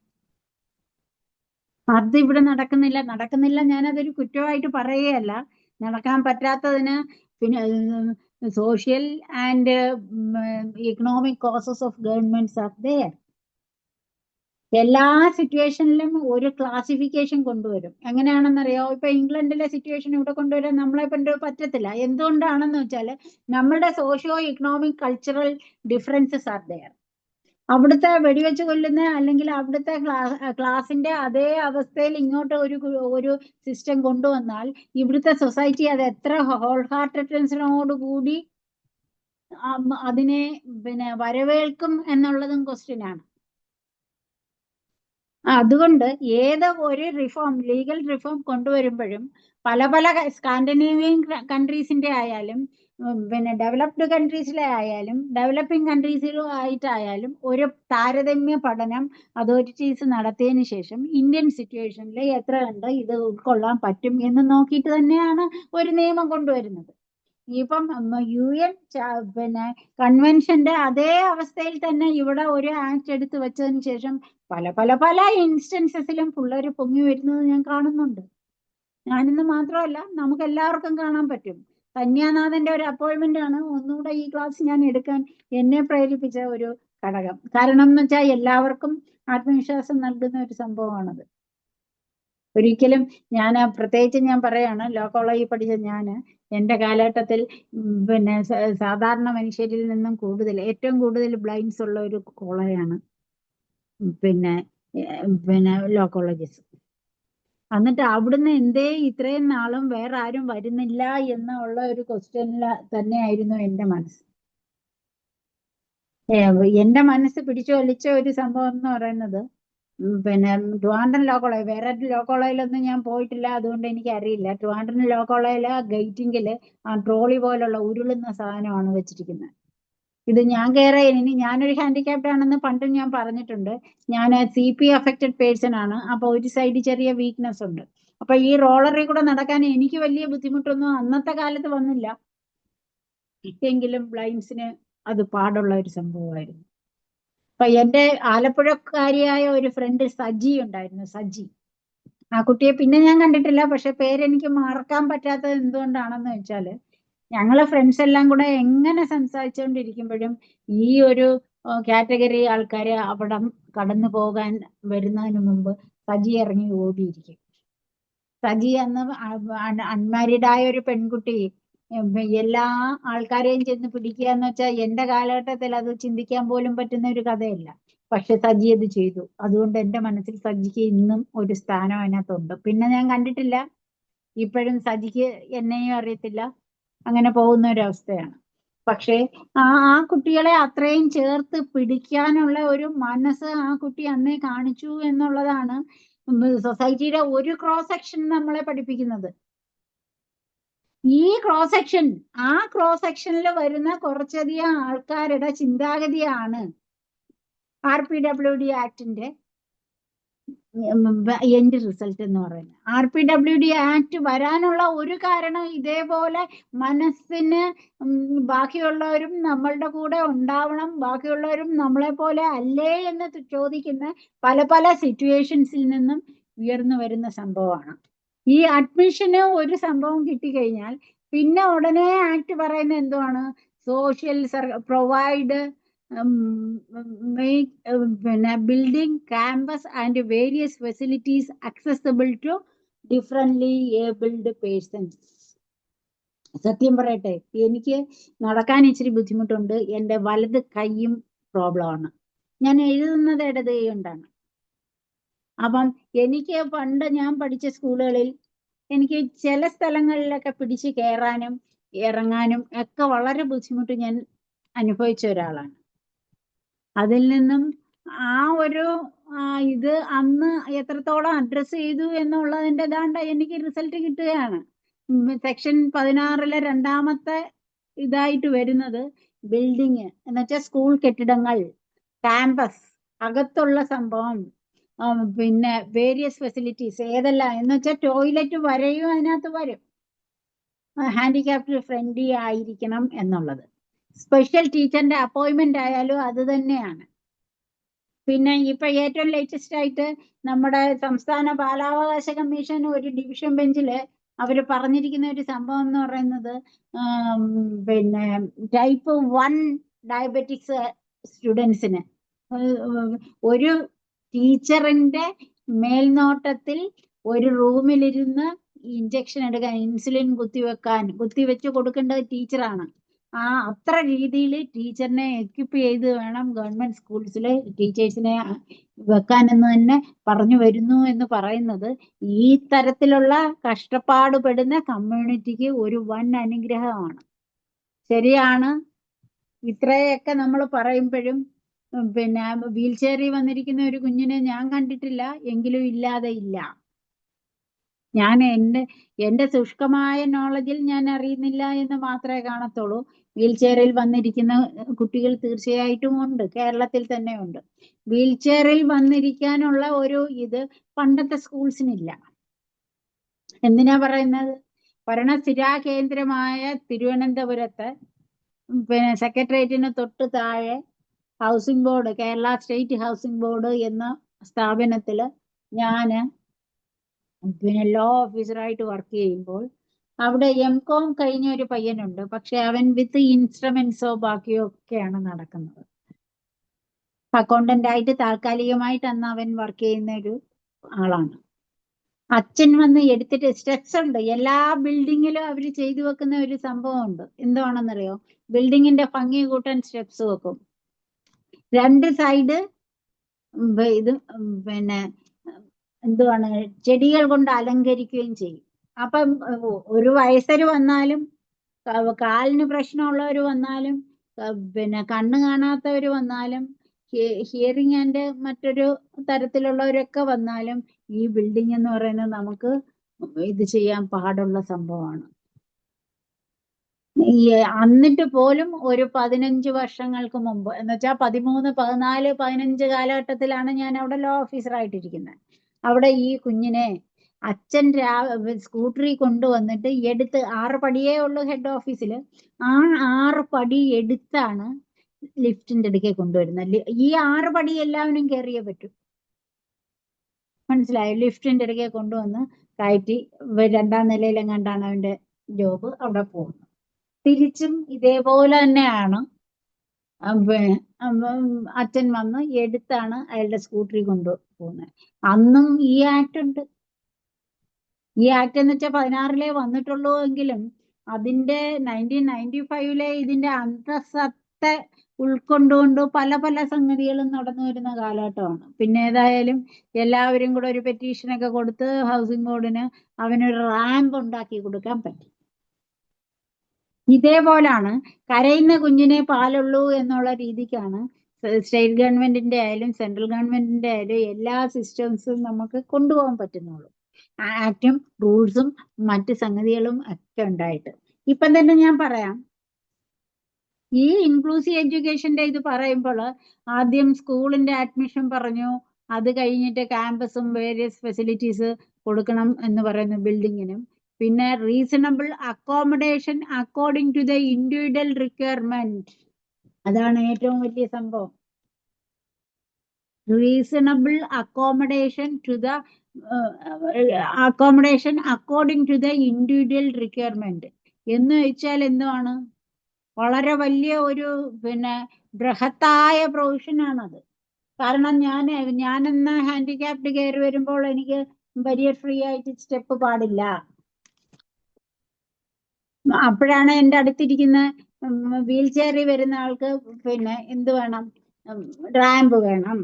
അത് ഇവിടെ നടക്കുന്നില്ല. ഞാനതൊരു കുറ്റമായിട്ട് പറയുകയല്ല. നടക്കാൻ പറ്റാത്തതിന് പിന്നെ social and economic causes of governments are there. എല്ലാ സിറ്റുവേഷനിലും ഒരു ക്ലാസിഫിക്കേഷൻ കൊണ്ടുവരും. എങ്ങനെയാണെന്നറിയോ? ഇപ്പൊ ഇംഗ്ലണ്ടിലെ സിറ്റുവേഷൻ ഇവിടെ കൊണ്ടുവരാൻ നമ്മളെ കൊണ്ട് പറ്റത്തില്ല. എന്തുകൊണ്ടാണെന്ന് വെച്ചാൽ നമ്മളുടെ socio economic cultural differences are there. അവിടുത്തെ വെടിവെച്ച് കൊല്ലുന്ന അല്ലെങ്കിൽ അവിടുത്തെ ക്ലാസിന്റെ അതേ അവസ്ഥയിൽ ഇങ്ങോട്ട് ഒരു സിസ്റ്റം കൊണ്ടുവന്നാൽ ഇവിടുത്തെ സൊസൈറ്റി അത് എത്ര ഹോൾ ഹാർട്ടഡ്നെസ്സിനോടുകൂടി അതിനെ വരവേൽക്കും എന്നുള്ളതും ക്വസ്റ്റ്യൻ ആണ്. അതുകൊണ്ട് ഏത് ഒരു റിഫോം, ലീഗൽ റിഫോം കൊണ്ടുവരുമ്പോഴും പല സ്കാൻഡിനേവിയൻ കൺട്രീസിന്റെ ആയാലും ഡെവലപ്ഡ് കൺട്രീസിലെ ആയാലും ഡെവലപ്പിംഗ് കൺട്രീസിലും ആയിട്ടായാലും ഒരു താരതമ്യ പഠനം അതോറിറ്റീസ് നടത്തിയതിന് ശേഷം ഇന്ത്യൻ സിറ്റുവേഷനിൽ എത്ര കണ്ട് ഇത് ഉൾക്കൊള്ളാൻ പറ്റും എന്ന് നോക്കിയിട്ട് തന്നെയാണ് ഒരു നിയമം കൊണ്ടുവരുന്നത്. ഇപ്പം UN കൺവെൻഷന്റെ അതേ അവസ്ഥയിൽ തന്നെ ഇവിടെ ഒരു ആക്ട് എടുത്ത് വെച്ചതിന് ശേഷം പല ഇൻസ്റ്റൻസസിലും പിള്ളേർ പൊങ്ങി വരുന്നത് ഞാൻ കാണുന്നുണ്ട്. ഞാനിന്ന് മാത്രമല്ല, നമുക്ക് എല്ലാവർക്കും കാണാൻ പറ്റും. കന്യാനാഥന്റെ ഒരു അപ്പോയിന്റ്മെന്റ് ആണ് ഒന്നുകൂടെ ഈ ക്ലാസ് ഞാൻ എടുക്കാൻ എന്നെ പ്രേരിപ്പിച്ച ഒരു ഘടകം. കാരണം എന്ന് വെച്ചാൽ എല്ലാവർക്കും ആത്മവിശ്വാസം നൽകുന്ന ഒരു സംഭവമാണത്. ഒരിക്കലും പ്രത്യേകിച്ച് ഞാൻ പറയാണ്, ലോ കോളേജിൽ പഠിച്ച എന്റെ കാലഘട്ടത്തിൽ സാധാരണ മനുഷ്യരിൽ നിന്നും ഏറ്റവും കൂടുതൽ ബ്ലൈൻഡ്സ് ഉള്ള ഒരു കോളേജാണ് ലോ കോളേജസ്. എന്നിട്ട് അവിടുന്ന് എന്തേ ഇത്രയും നാളും വേറെ ആരും വരുന്നില്ല എന്നുള്ള ഒരു ക്വസ്റ്റ്യനിൽ തന്നെയായിരുന്നു എന്റെ മനസ്സ്. എന്റെ മനസ്സ് പിടിച്ചു വലിച്ച ഒരു സംഭവം എന്ന് പറയുന്നത് ട്രിവാൻഡ്രം ലോ കോളേജ്, വേറെ ലോ കോളേജിലൊന്നും ഞാൻ പോയിട്ടില്ല, അതുകൊണ്ട് എനിക്ക് അറിയില്ല. ട്രിവാൻഡ്രം ലോ കോളേജിലെ ഗേറ്റിങ്കില് ആ ട്രോളി പോലുള്ള ഉരുളുന്ന സാധനമാണ് വെച്ചിരിക്കുന്നത്. ഇത് ഞാൻ ഞാനൊരു ഹാൻഡിക്യാപ്ഡ് ആണെന്ന് പണ്ടും ഞാൻ പറഞ്ഞിട്ടുണ്ട്. ഞാൻ CP അഫക്റ്റഡ് പേഴ്സൺ ആണ്. അപ്പൊ ഒരു സൈഡ് ചെറിയ വീക്ക്നെസ് ഉണ്ട്. അപ്പൊ ഈ റോളറിൽ കൂടെ നടക്കാൻ എനിക്ക് വലിയ ബുദ്ധിമുട്ടൊന്നും അന്നത്തെ കാലത്ത് വന്നില്ല. എങ്കിലും ബ്ലൈൻഡ്സിന് അത് പാടുള്ള ഒരു സംഭവമായിരുന്നു. അപ്പൊ എന്റെ ആലപ്പുഴക്കാരിയായ ഒരു ഫ്രണ്ട് സജി ഉണ്ടായിരുന്നു. സജി, ആ കുട്ടിയെ പിന്നെ ഞാൻ കണ്ടിട്ടില്ല. പക്ഷെ പേരെനിക്ക് മറക്കാൻ പറ്റാത്തത് എന്തുകൊണ്ടാണെന്ന് വെച്ചാല്, ഞങ്ങളെ ഫ്രണ്ട്സ് എല്ലാം കൂടെ എങ്ങനെ സംസാരിച്ചുകൊണ്ടിരിക്കുമ്പോഴും ഈ ഒരു കാറ്റഗറി ആൾക്കാര് അവിടെ കടന്നു പോകാൻ വരുന്നതിന് മുമ്പ് സജി ഇറങ്ങി ഓടിയിരിക്കും. സജി അന്ന് അൺമാരീഡ് ആയ ഒരു പെൺകുട്ടി എല്ലാ ആൾക്കാരെയും ചെന്ന് പിടിക്കുക എന്ന് വെച്ചാൽ എന്റെ കാലഘട്ടത്തിൽ അത് ചിന്തിക്കാൻ പോലും പറ്റുന്ന ഒരു കഥയല്ല. പക്ഷെ സജി അത് ചെയ്തു. അതുകൊണ്ട് എന്റെ മനസ്സിൽ സജിക്ക് ഇന്നും ഒരു സ്ഥാനം അതിനകത്തുണ്ട്. പിന്നെ ഞാൻ കണ്ടിട്ടില്ല. ഇപ്പോഴും സജിക്ക് എന്നെയും അറിയത്തില്ല. അങ്ങനെ പോകുന്ന ഒരു അവസ്ഥയാണ്. പക്ഷേ ആ കുട്ടികളെ അത്രയും ചേർത്ത് പിടിക്കാനുള്ള ഒരു മനസ്സ് ആ കുട്ടി അന്നേ കാണിച്ചു എന്നുള്ളതാണ് സൊസൈറ്റിയുടെ ഒരു ക്രോസ് സെക്ഷൻ നമ്മളെ പഠിപ്പിക്കുന്നത്. ഈ ക്രോസ് സെക്ഷൻ, ആ ക്രോസ് സെക്ഷനിൽ വരുന്ന കുറച്ചധികം ആൾക്കാരുടെ ചിന്താഗതിയാണ് RPWD ആക്ടിന്റെ എൻഡ് റിസൾട്ട് എന്ന് പറയുന്നത്. RPWD ആക്ട് വരാനുള്ള ഒരു കാരണം ഇതേപോലെ മനസ്സിന് ബാക്കിയുള്ളവരും നമ്മളുടെ കൂടെ ഉണ്ടാവണം, ബാക്കിയുള്ളവരും നമ്മളെ പോലെ അല്ലേ എന്ന് ചോദിക്കുന്ന പല പല സിറ്റുവേഷൻസിൽ നിന്നും ഉയർന്നു വരുന്ന സംഭവമാണ്. ഈ അഡ്മിഷന് ഒരു സംഭവം കിട്ടിക്കഴിഞ്ഞാൽ പിന്നെ ഉടനെ ആക്ട് പറയുന്നത് എന്തുവാണ്? സോഷ്യൽ പ്രൊവൈഡ് പിന്നെ building campus and various facilities accessible to differently abled persons. സത്യം പറയട്ടെ, എനിക്ക് നടക്കാൻ ഇച്ചിരി ബുദ്ധിമുട്ടുണ്ട്. എൻ്റെ വലത് കൈയും പ്രോബ്ലമാണ്. ഞാൻ എഴുതുന്നത് ഇടത് കൈ കൊണ്ടാണ്. അപ്പം എനിക്ക് പണ്ട് ഞാൻ പഠിച്ച സ്കൂളുകളിൽ എനിക്ക് ചില സ്ഥലങ്ങളിലൊക്കെ പിടിച്ച് കയറാനും ഇറങ്ങാനും ഒക്കെ വളരെ ബുദ്ധിമുട്ട് ഞാൻ അനുഭവിച്ച ഒരാളാണ്. അതിൽ നിന്നും ആ ഒരു ഇത് അന്ന് എത്രത്തോളം അഡ്രസ് ചെയ്തു എന്നുള്ളതിൻ്റെ ദാണ്ട എനിക്ക് റിസൾട്ട് കിട്ടുകയാണ്. സെക്ഷൻ 16 രണ്ടാമത്തെ ഇതായിട്ട് വരുന്നത് ബിൽഡിങ് എന്ന് വെച്ചാൽ സ്കൂൾ കെട്ടിടങ്ങൾ, ക്യാമ്പസ് അകത്തുള്ള സംഭവം, പിന്നെ വേരിയസ് ഫെസിലിറ്റീസ് ഏതെല്ലാം എന്ന് വെച്ചാൽ ടോയ്ലറ്റ് വരെയും അതിനകത്ത് വരും. ഹാൻഡിക്യാപ്ഡ് ഫ്രണ്ട്ലി ആയിരിക്കണം എന്നുള്ളത്. സ്പെഷ്യൽ ടീച്ചറിന്റെ അപ്പോയിന്റ്മെന്റ് ആയാലും അത് തന്നെയാണ്. പിന്നെ ഇപ്പൊ ഏറ്റവും ലേറ്റസ്റ്റ് ആയിട്ട് നമ്മുടെ സംസ്ഥാന ബാലാവകാശ കമ്മീഷൻ ഒരു ഡിവിഷൻ ബെഞ്ചില് അവര് പറഞ്ഞിരിക്കുന്ന ഒരു സംഭവം എന്ന് പറയുന്നത് പിന്നെ ടൈപ്പ് 1 ഡയബറ്റിക്സ് സ്റ്റുഡൻസിന് ഒരു ടീച്ചറിന്റെ മേൽനോട്ടത്തിൽ ഒരു റൂമിലിരുന്ന് ഇഞ്ചക്ഷൻ എടുക്കാൻ, ഇൻസുലിൻ കുത്തിവെച്ച് കൊടുക്കേണ്ടത് ടീച്ചറാണ്. അത്ര രീതിയിൽ ടീച്ചറിനെ എക്വിപ്പ് ചെയ്ത് വേണം ഗവൺമെന്റ് സ്കൂൾസിലെ ടീച്ചേഴ്സിനെ വെക്കാനെന്ന് തന്നെ പറഞ്ഞു വരുന്നു എന്ന് പറയുന്നത് ഈ തരത്തിലുള്ള കഷ്ടപ്പാട് പെടുന്ന കമ്മ്യൂണിറ്റിക്ക് ഒരു വൻ അനുഗ്രഹമാണ്. ശരിയാണ്, ഇത്രയൊക്കെ നമ്മൾ പറയുമ്പോഴും പിന്നെ വീൽ ചെയറിൽ വന്നിരിക്കുന്ന ഒരു കുഞ്ഞിനെ ഞാൻ കണ്ടിട്ടില്ല, എങ്കിലും ഇല്ലാതെ ഇല്ല. ഞാൻ എൻ്റെ ശുഷ്കമായ നോളജിൽ ഞാൻ അറിയുന്നില്ല എന്ന് മാത്രമേ കാണത്തുള്ളൂ. വീൽ ചെയറിൽ വന്നിരിക്കുന്ന കുട്ടികൾ തീർച്ചയായിട്ടും ഉണ്ട്, കേരളത്തിൽ തന്നെ ഉണ്ട്. വീൽ ചെയറിൽ വന്നിരിക്കാനുള്ള ഒരു ഇത് പണ്ടത്തെ സ്കൂൾസിനില്ല. എന്തിനാ പറയുന്നത്? ഭരണസ്ഥിരാ കേന്ദ്രമായ തിരുവനന്തപുരത്ത് പിന്നെ സെക്രട്ടേറിയറ്റിന് തൊട്ട് താഴെ housing board, Kerala state housing board എന്ന സ്ഥാപനത്തില് ഞാന് പിന്നെ ലോ ഓഫീസറായിട്ട് വർക്ക് ചെയ്യുമ്പോൾ അവിടെ MCOM കഴിഞ്ഞ ഒരു പയ്യനുണ്ട്. പക്ഷെ അവൻ വിത്ത് ഇൻസ്ട്രുമെന്റ്സോ ബാക്കിയോ ഒക്കെയാണ് നടക്കുന്നത്. അക്കൗണ്ടന്റ് ആയിട്ട് താൽക്കാലികമായിട്ട് അന്ന് അവൻ വർക്ക് ചെയ്യുന്ന ഒരു ആളാണ്. അച്ഛൻ വന്ന് എടുത്തിട്ട് സ്റ്റെപ്സ് ഉണ്ട്, എല്ലാ ബിൽഡിങ്ങിലും അവർ ചെയ്തു വെക്കുന്ന ഒരു സംഭവം ഉണ്ട്. എന്താണെന്നറിയോ? ബിൽഡിങ്ങിന്റെ ഭംഗി കൂട്ടാൻ സ്റ്റെപ്സ് വെക്കും. 2 സൈഡ് ഇത് പിന്നെ എന്തുവാണ് ചെടികൾ കൊണ്ട് അലങ്കരിക്കുകയും ചെയ്യും. അപ്പം ഒരു വയസ്സര് വന്നാലും കാലിന് പ്രശ്നമുള്ളവർ വന്നാലും പിന്നെ കണ്ണ് കാണാത്തവർ വന്നാലും ഹിയറിംഗ് ആൻഡ് മറ്റൊരു തരത്തിലുള്ളവരൊക്കെ വന്നാലും ഈ ബിൽഡിംഗ് എന്ന് പറയുന്നത് നമുക്ക് ഇത് ചെയ്യാൻ പാടുള്ള സംഭവമാണ്. എന്നിട്ട് പോലും ഒരു 15 വർഷങ്ങൾക്ക് മുമ്പ് എന്ന് വെച്ചാൽ 13, 14, 15 കാലഘട്ടത്തിലാണ് ഞാൻ അവിടെ ലോ ഓഫീസറായിട്ടിരിക്കുന്നത്. അവിടെ ഈ കുഞ്ഞിനെ അച്ഛൻ സ്കൂട്ടറിൽ കൊണ്ടുവന്നിട്ട് എടുത്ത് 6 പടിയേ ഉള്ളൂ ഹെഡ് ഓഫീസിൽ. ആ 6 പടി എടുത്താണ് ലിഫ്റ്റിന്റെ അടുക്കെ കൊണ്ടുവരുന്നത്. ഈ 6 പടി എല്ലാവരും കയറിയേ പറ്റൂ. മനസ്സിലായോ? ലിഫ്റ്റിന്റെ അടുക്കെ കൊണ്ടുവന്ന് കയറ്റി 2ാം നിലയിലെങ്ങാണ്ടാണ് അവന്റെ ജോബ്. അവിടെ പോകുന്നു. തിരിച്ചും ഇതേപോലെ തന്നെയാണ്. അച്ഛൻ വന്ന് എടുത്താണ് അയാളുടെ സ്കൂട്ടറിൽ കൊണ്ടുപോകുന്നത്. അന്നും ഈ ആക്ട് ഉണ്ട്. ഈ ആക്ട് എന്ന് വെച്ചാൽ 16-ലേ വന്നിട്ടുള്ളൂ എങ്കിലും അതിന്റെ 1995-ലെ ഇതിന്റെ അന്തസത്ത ഉൾക്കൊണ്ടുകൊണ്ട് പല പല സംഗതികളും നടന്നു വരുന്ന കാലഘട്ടമാണ്. പിന്നെ ഏതായാലും എല്ലാവരും കൂടെ ഒരു പെറ്റീഷനൊക്കെ കൊടുത്ത് ഹൗസിംഗ് ബോർഡിന് അവനൊരു റാമ്പ് ഉണ്ടാക്കി കൊടുക്കാൻ പറ്റും. ഇതേപോലാണ് കരയുന്ന കുഞ്ഞിനെ പാലുള്ളൂ എന്നുള്ള രീതിക്കാണ് സ്റ്റേറ്റ് ഗവൺമെന്റിന്റെ ആയാലും സെൻട്രൽ ഗവൺമെന്റിന്റെ ആയാലും എല്ലാ സിസ്റ്റംസും നമുക്ക് കൊണ്ടുപോകാൻ പറ്റുന്നുള്ളൂ. ആക്ടും റൂൾസും മറ്റ് സംഗതികളും ഒക്കെ ഉണ്ടായിട്ട്. ഇപ്പം തന്നെ ഞാൻ പറയാം, ഈ ഇൻക്ലൂസീവ് എഡ്യൂക്കേഷന്റെ ഇത് പറയുമ്പോൾ ആദ്യം സ്കൂളിന്റെ അഡ്മിഷൻ പറഞ്ഞു, അത് കഴിഞ്ഞിട്ട് ക്യാമ്പസും വേരിയസ് ഫെസിലിറ്റീസ് കൊടുക്കണം എന്ന് പറയുന്നു ബിൽഡിങ്ങിനും. പിന്നെ reasonable accommodation according to the individual requirement, അതാണ് ഏറ്റവും വലിയ സംഭവം. Reasonable accommodation to the accommodation according to the individual requirement എന്ന് വെച്ചാൽ എന്തുവാണ്? വളരെ വലിയ ഒരു ബൃഹത്തായ പ്രൊവിഷനാണത്. കാരണം ഞാനെന്ന ഹാൻഡിക്യാപ്ഡ് കയറി വരുമ്പോൾ എനിക്ക് ബരിയർ ഫ്രീ ആയിട്ട് സ്റ്റെപ്പ് പാടില്ല. അപ്പോഴാണ് എൻ്റെ അടുത്തിരിക്കുന്ന വീൽ ചെയറിൽ വരുന്ന ആൾക്ക് എന്ത് വേണം? റാമ്പ് വേണം.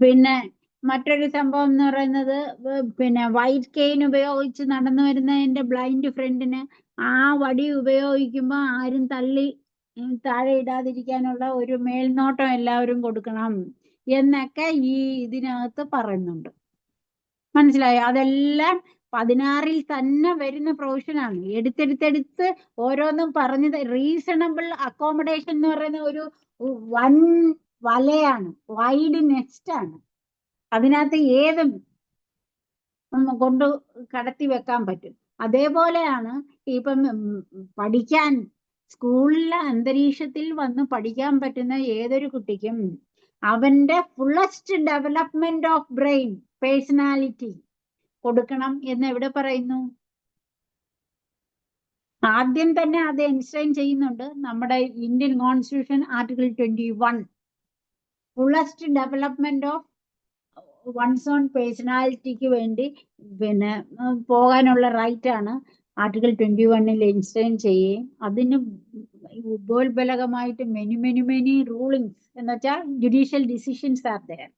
പിന്നെ മറ്റൊരു സംഭവം എന്ന് പറയുന്നത് വൈറ്റ് കെയിൻ ഉപയോഗിച്ച് നടന്നു വരുന്ന എൻ്റെ ബ്ലൈൻഡ് ഫ്രണ്ടിന് ആ വടി ഉപയോഗിക്കുമ്പോൾ ആരും തള്ളി താഴെ ഇടാതിരിക്കാനുള്ള ഒരു മേൽനോട്ടം എല്ലാവരും കൊടുക്കണം എന്നൊക്കെ ഈ ഇതിനകത്ത് പറയുന്നുണ്ട്. മനസ്സിലായോ? അതെല്ലാം 16-ൽ തന്നെ വരുന്ന പ്രൊവിഷനാണ്. എടുത്തെടുത്തെടുത്ത് ഓരോന്നും പറഞ്ഞത്. റീസണബിൾ അക്കോമഡേഷൻ എന്ന് പറയുന്ന ഒരു വൻ വലയാണ്, വൈഡ് നെസ്റ്റ് ആണ്. അതിനകത്ത് ഏതും കൊണ്ട് കടത്തി വെക്കാൻ പറ്റും. അതേപോലെയാണ് ഇപ്പം പഠിക്കാൻ സ്കൂളിലെ അന്തരീക്ഷത്തിൽ വന്ന് പഠിക്കാൻ പറ്റുന്ന ഏതൊരു കുട്ടിക്കും അവന്റെ fullest development of brain, personality കൊടുക്കണം എന്ന് എവിടെ പറയുന്നു? ആദ്യം തന്നെ അത് എൻഷൈൻ ചെയ്യുന്നുണ്ട് നമ്മുടെ Indian constitution article 21. Fullest development of one's own പേഴ്സണാലിറ്റിക്ക് വേണ്ടി പോകാനുള്ള റൈറ്റ് ആണ് ആർട്ടിക്കിൾ 21-ൽ എൻഷൈൻ ചെയ്യുകയും അതിന് ഉപോത്ബലകമായിട്ട് മെനി റൂളിങ്സ് എന്ന് വെച്ചാൽ ജുഡീഷ്യൽ ഡിസിഷൻസ് ആർ ദെയർ.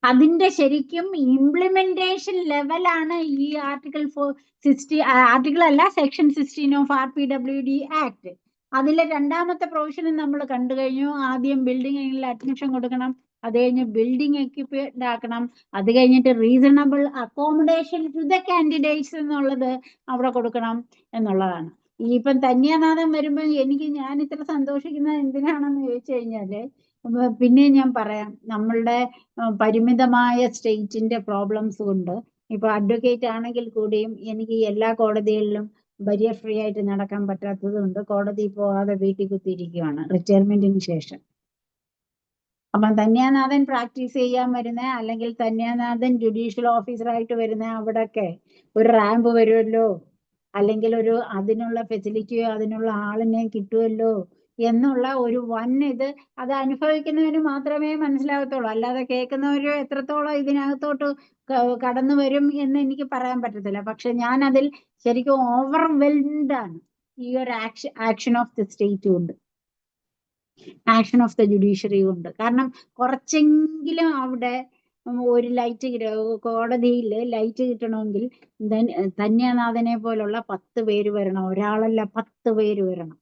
അതിന്റെ ശരിക്കും ഇംപ്ലിമെന്റേഷൻ ലെവലാണ് ഈ ആർട്ടിക്കിൾ അല്ല, സെക്ഷൻ 16 ഓഫ് RPWD ആക്ട്. അതിലെ 2ാമത്തെ പ്രൊവിഷനും നമ്മൾ കണ്ടു കഴിഞ്ഞു. ആദ്യം ബിൽഡിംഗിൽ അഡ്മിഷൻ കൊടുക്കണം, അത് കഴിഞ്ഞ് ബിൽഡിംഗ് എക്യുപ്ഡ് ആക്കണം, അത് കഴിഞ്ഞിട്ട് reasonable accommodation to the candidates എന്നുള്ളത് അവിടെ കൊടുക്കണം എന്നുള്ളതാണ്. ഇപ്പം തന്യാനാഥം വരുമ്പോൾ ഞാൻ ഇത്ര സന്തോഷിക്കുന്നത് എന്തിനാണെന്ന് ചോദിച്ചു കഴിഞ്ഞാല്, പിന്നെ ഞാൻ പറയാം, നമ്മളുടെ പരിമിതമായ സ്റ്റേറ്റിന്റെ പ്രോബ്ലംസ് കൊണ്ട് ഇപ്പൊ അഡ്വക്കേറ്റ് ആണെങ്കിൽ കൂടിയും എനിക്ക് എല്ലാ കോടതികളിലും ബരിയർ ഫ്രീ ആയിട്ട് നടക്കാൻ പറ്റാത്തത് കൊണ്ട് കോടതി പോകാതെ വീട്ടിൽ കുത്തിയിരിക്കുകയാണ് റിട്ടയർമെന്റിന് ശേഷം. അപ്പം തന്യാനാഥൻ പ്രാക്ടീസ് ചെയ്യാൻ വരുന്ന, അല്ലെങ്കിൽ തന്യാനാഥൻ ജുഡീഷ്യൽ ഓഫീസറായിട്ട് വരുന്ന അവിടെയൊക്കെ ഒരു റാമ്പ് വരുമല്ലോ, അല്ലെങ്കിൽ അതിനുള്ള ഫെസിലിറ്റിയോ അതിനുള്ള ആളിനെ കിട്ടുമല്ലോ എന്നുള്ള ഒരു ഇത് അത് അനുഭവിക്കുന്നവന് മാത്രമേ മനസ്സിലാകത്തുള്ളൂ. അല്ലാതെ കേൾക്കുന്നവര് എത്രത്തോളം ഇതിനകത്തോട്ട് കടന്നു വരും എന്ന് എനിക്ക് പറയാൻ പറ്റത്തില്ല. പക്ഷെ ഞാൻ അതിൽ ശരിക്കും ഓവർവെൽംഡ് ആണ് ഈ ഒരു ആക്ഷൻ ഓഫ് ദ സ്റ്റേറ്റ് കൊണ്ട്, ആക്ഷൻ ഓഫ് ദ ജുഡീഷ്യറി കൊണ്ട്. കാരണം കുറച്ചെങ്കിലും അവിടെ ഒരു ലൈറ്റ് കോടതിയിൽ ലൈറ്റ് കിട്ടണമെങ്കിൽ തന്യാനാഥനെ പോലുള്ള 10 പേര് വരണം. ഒരാളല്ല, 10 പേര് വരണം.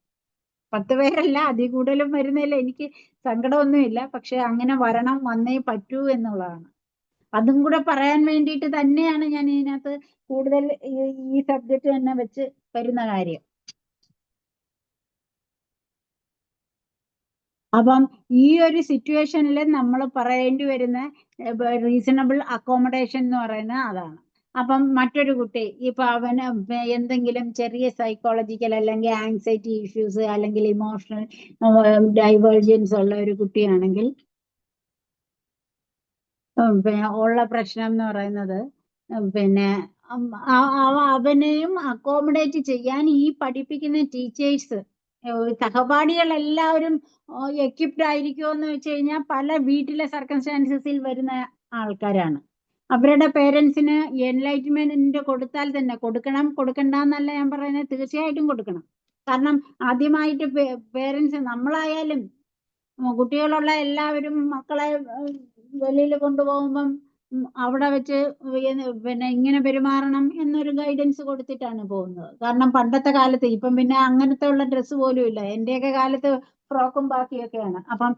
10 പേരല്ല, അതിൽ കൂടുതലും വരുന്നില്ല, എനിക്ക് സങ്കടമൊന്നുമില്ല. പക്ഷെ അങ്ങനെ വന്നേ പറ്റൂ എന്നുള്ളതാണ്. അതും കൂടെ പറയാൻ വേണ്ടിയിട്ട് തന്നെയാണ് ഞാൻ ഇതിനകത്ത് കൂടുതൽ ഈ സബ്ജക്റ്റ് തന്നെ വെച്ച് വരുന്ന കാര്യം. അപ്പം ഈ ഒരു സിറ്റുവേഷനിൽ നമ്മൾ പറയേണ്ടി വരുന്ന റീസണബിൾ അക്കോമഡേഷൻ എന്ന് പറയുന്നത് അതാണ്. അപ്പം മറ്റൊരു കുട്ടി ഇപ്പൊ അവന് എന്തെങ്കിലും ചെറിയ സൈക്കോളജിക്കൽ അല്ലെങ്കിൽ ആങ്സൈറ്റി ഇഷ്യൂസ് അല്ലെങ്കിൽ ഇമോഷണൽ ഡൈവേർജൻസ് ഉള്ള ഒരു കുട്ടിയാണെങ്കിൽ ഉള്ള പ്രശ്നം എന്ന് പറയുന്നത് പിന്നെ അവനെയും അക്കോമഡേറ്റ് ചെയ്യാൻ ഈ പഠിപ്പിക്കുന്ന ടീച്ചേഴ്സ് സഹപാഠികൾ എല്ലാവരും എക്യുപ്ഡ് ആയിരിക്കുമോ എന്ന് വെച്ച് കഴിഞ്ഞാൽ പല വീട്ടിലെ സർക്കംസ്റ്റാൻസസിൽ വരുന്ന ആൾക്കാരാണ്. അവരുടെ പേരൻസിന് എൻലൈറ്റ്മെന്റ് കൊടുത്താൽ തന്നെ കൊടുക്കണ്ട എന്നല്ല ഞാൻ പറയുന്നത്, തീർച്ചയായിട്ടും കൊടുക്കണം. കാരണം ആദ്യമായിട്ട് പേരൻസ് നമ്മളായാലും കുട്ടികളുള്ള എല്ലാവരും മക്കളെ വെളിയിൽ കൊണ്ടുപോകുമ്പം അവിടെ വെച്ച് പിന്നെ ഇങ്ങനെ പെരുമാറണം എന്നൊരു ഗൈഡൻസ് കൊടുത്തിട്ടാണ് പോകുന്നത്. കാരണം പണ്ടത്തെ കാലത്ത് ഇപ്പം പിന്നെ അങ്ങനത്തെ ഉള്ള ഡ്രസ്സ് പോലും ഇല്ല. എന്റെയൊക്കെ കാലത്ത് ഫ്രോക്കും ബാക്കിയൊക്കെയാണ്. അപ്പം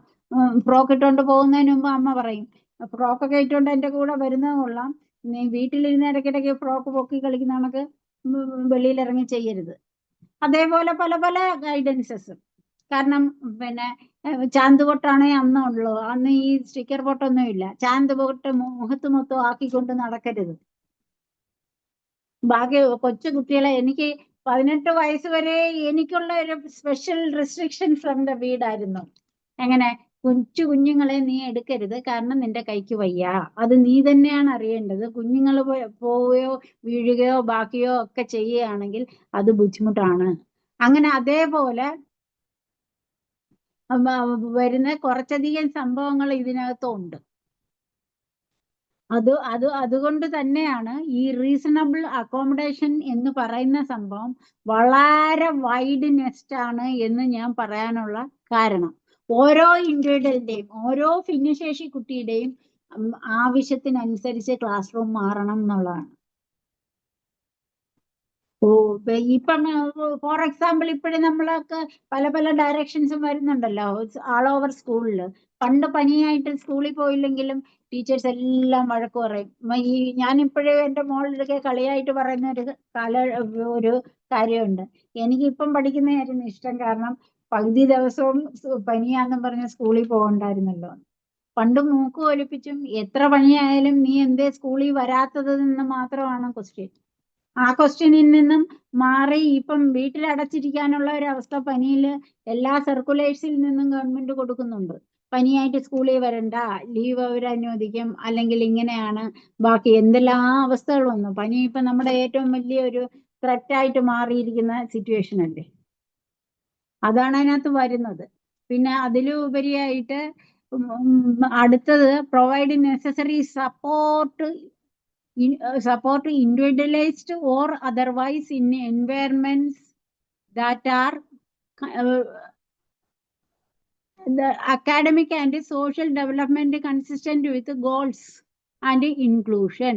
ഫ്രോക്ക് ഇട്ടുകൊണ്ട് പോകുന്നതിന് മുമ്പ് അമ്മ പറയും, ഫ്രോക്കൊക്കെ ഇട്ടുകൊണ്ട് എന്റെ കൂടെ വരുന്നത് കൊള്ളാം, നീ വീട്ടിലിരുന്ന് ഇടയ്ക്കിടയ്ക്ക് ഫ്രോക്ക് പൊക്കി കളിക്കുന്ന കണക്ക് വെളിയിൽ ഇറങ്ങി ചെയ്യരുത്. അതേപോലെ പല പല ഗൈഡൻസസും. കാരണം പിന്നെ ചാന്ത് പൊട്ടാണേ അന്നുള്ളൂ, അന്ന് ഈ സ്റ്റിക്കർ പൊട്ടൊന്നും ഇല്ല. ചാന്ത് പൊട്ട് മുഖത്ത് മൊത്തം ആക്കിക്കൊണ്ട് നടക്കരുത്. ബാക്കി കൊച്ചു കുട്ടികളെ എനിക്ക് 18 വയസ്സ് വരെ എനിക്കുള്ള ഒരു സ്പെഷ്യൽ റെസ്ട്രിക്ഷൻ ഫ്രം ദ വീടായിരുന്നു. എങ്ങനെ കൊച്ചു കുഞ്ഞുങ്ങളെ നീ എടുക്കരുത്, കാരണം നിന്റെ കൈക്ക് വയ്യ. അത് നീ തന്നെയാണ് അറിയേണ്ടത്. കുഞ്ഞുങ്ങൾ പോവുകയോ വീഴുകയോ ബാക്കിയോ ഒക്കെ ചെയ്യുകയാണെങ്കിൽ അത് ബുദ്ധിമുട്ടാണ്. അങ്ങനെ അതേപോലെ വരുന്ന കുറച്ചധികം സംഭവങ്ങൾ ഇതിനകത്തുണ്ട്. അതുകൊണ്ട് തന്നെയാണ് ഈ റീസണബിൾ അക്കോമഡേഷൻ എന്ന് പറയുന്ന സംഭവം വളരെ വൈഡ് നെസ്റ്റ് ആണ് എന്ന് ഞാൻ പറയാനുള്ള കാരണം. ഓരോ ഇൻഡിവിജ്വലിന്റെയും ഓരോ ഭിന്നശേഷി കുട്ടിയുടെയും ആവശ്യത്തിനനുസരിച്ച് ക്ലാസ് റൂം മാറണം എന്നുള്ളതാണ്. ഇപ്പം ഫോർ എക്സാമ്പിൾ ഇപ്പോഴും നമ്മളൊക്കെ പല പല ഡയറക്ഷൻസും വരുന്നുണ്ടല്ലോ ആൾ ഓവർ സ്കൂളിൽ. പണ്ട് പനിയായിട്ട് സ്കൂളിൽ പോയില്ലെങ്കിലും ടീച്ചേഴ്സ് എല്ലാം വഴക്ക് പറയും. ഞാനിപ്പോഴും എന്റെ മോളിലൊക്കെ കളിയായിട്ട് പറയുന്ന ഒരു കാര്യമുണ്ട്. എനിക്കിപ്പം പഠിക്കുന്നതായിരുന്നു ഇഷ്ടം, കാരണം പകുതി ദിവസവും പനിയാന്നും പറഞ്ഞ് സ്കൂളിൽ പോകണ്ടായിരുന്നല്ലോ. പണ്ട് മൂക്ക് ഒലിപ്പിച്ചും എത്ര പനിയായാലും നീ എന്തേ സ്കൂളിൽ വരാത്തത് എന്ന് മാത്രമാണ് ക്വസ്റ്റ്യൻ. ആ ക്വസ്റ്റ്യനിൽ നിന്നും മാറി ഇപ്പം വീട്ടിൽ അടച്ചിരിക്കാനുള്ള ഒരു അവസ്ഥ പനിയിൽ എല്ലാ സർക്കുലേഴ്സിൽ നിന്നും ഗവൺമെന്റ് കൊടുക്കുന്നുണ്ട്. പനിയായിട്ട് സ്കൂളിൽ വരണ്ട, ലീവ് അവർ അനുവദിക്കും, അല്ലെങ്കിൽ ഇങ്ങനെയാണ്, ബാക്കി എന്തെല്ലാം അവസ്ഥകൾ വന്നു. പനി ഇപ്പൊ നമ്മുടെ ഏറ്റവും വലിയ ഒരു ത്രെറ്റായിട്ട് മാറിയിരിക്കുന്ന സിറ്റുവേഷൻ അല്ലേ. അതാണ് അതിനകത്ത് വരുന്നത്. പിന്നെ അതിലുപരിയായിട്ട് അടുത്തത് provide necessary support individualized or otherwise in environments that are the academic and social development consistent with goals and inclusion.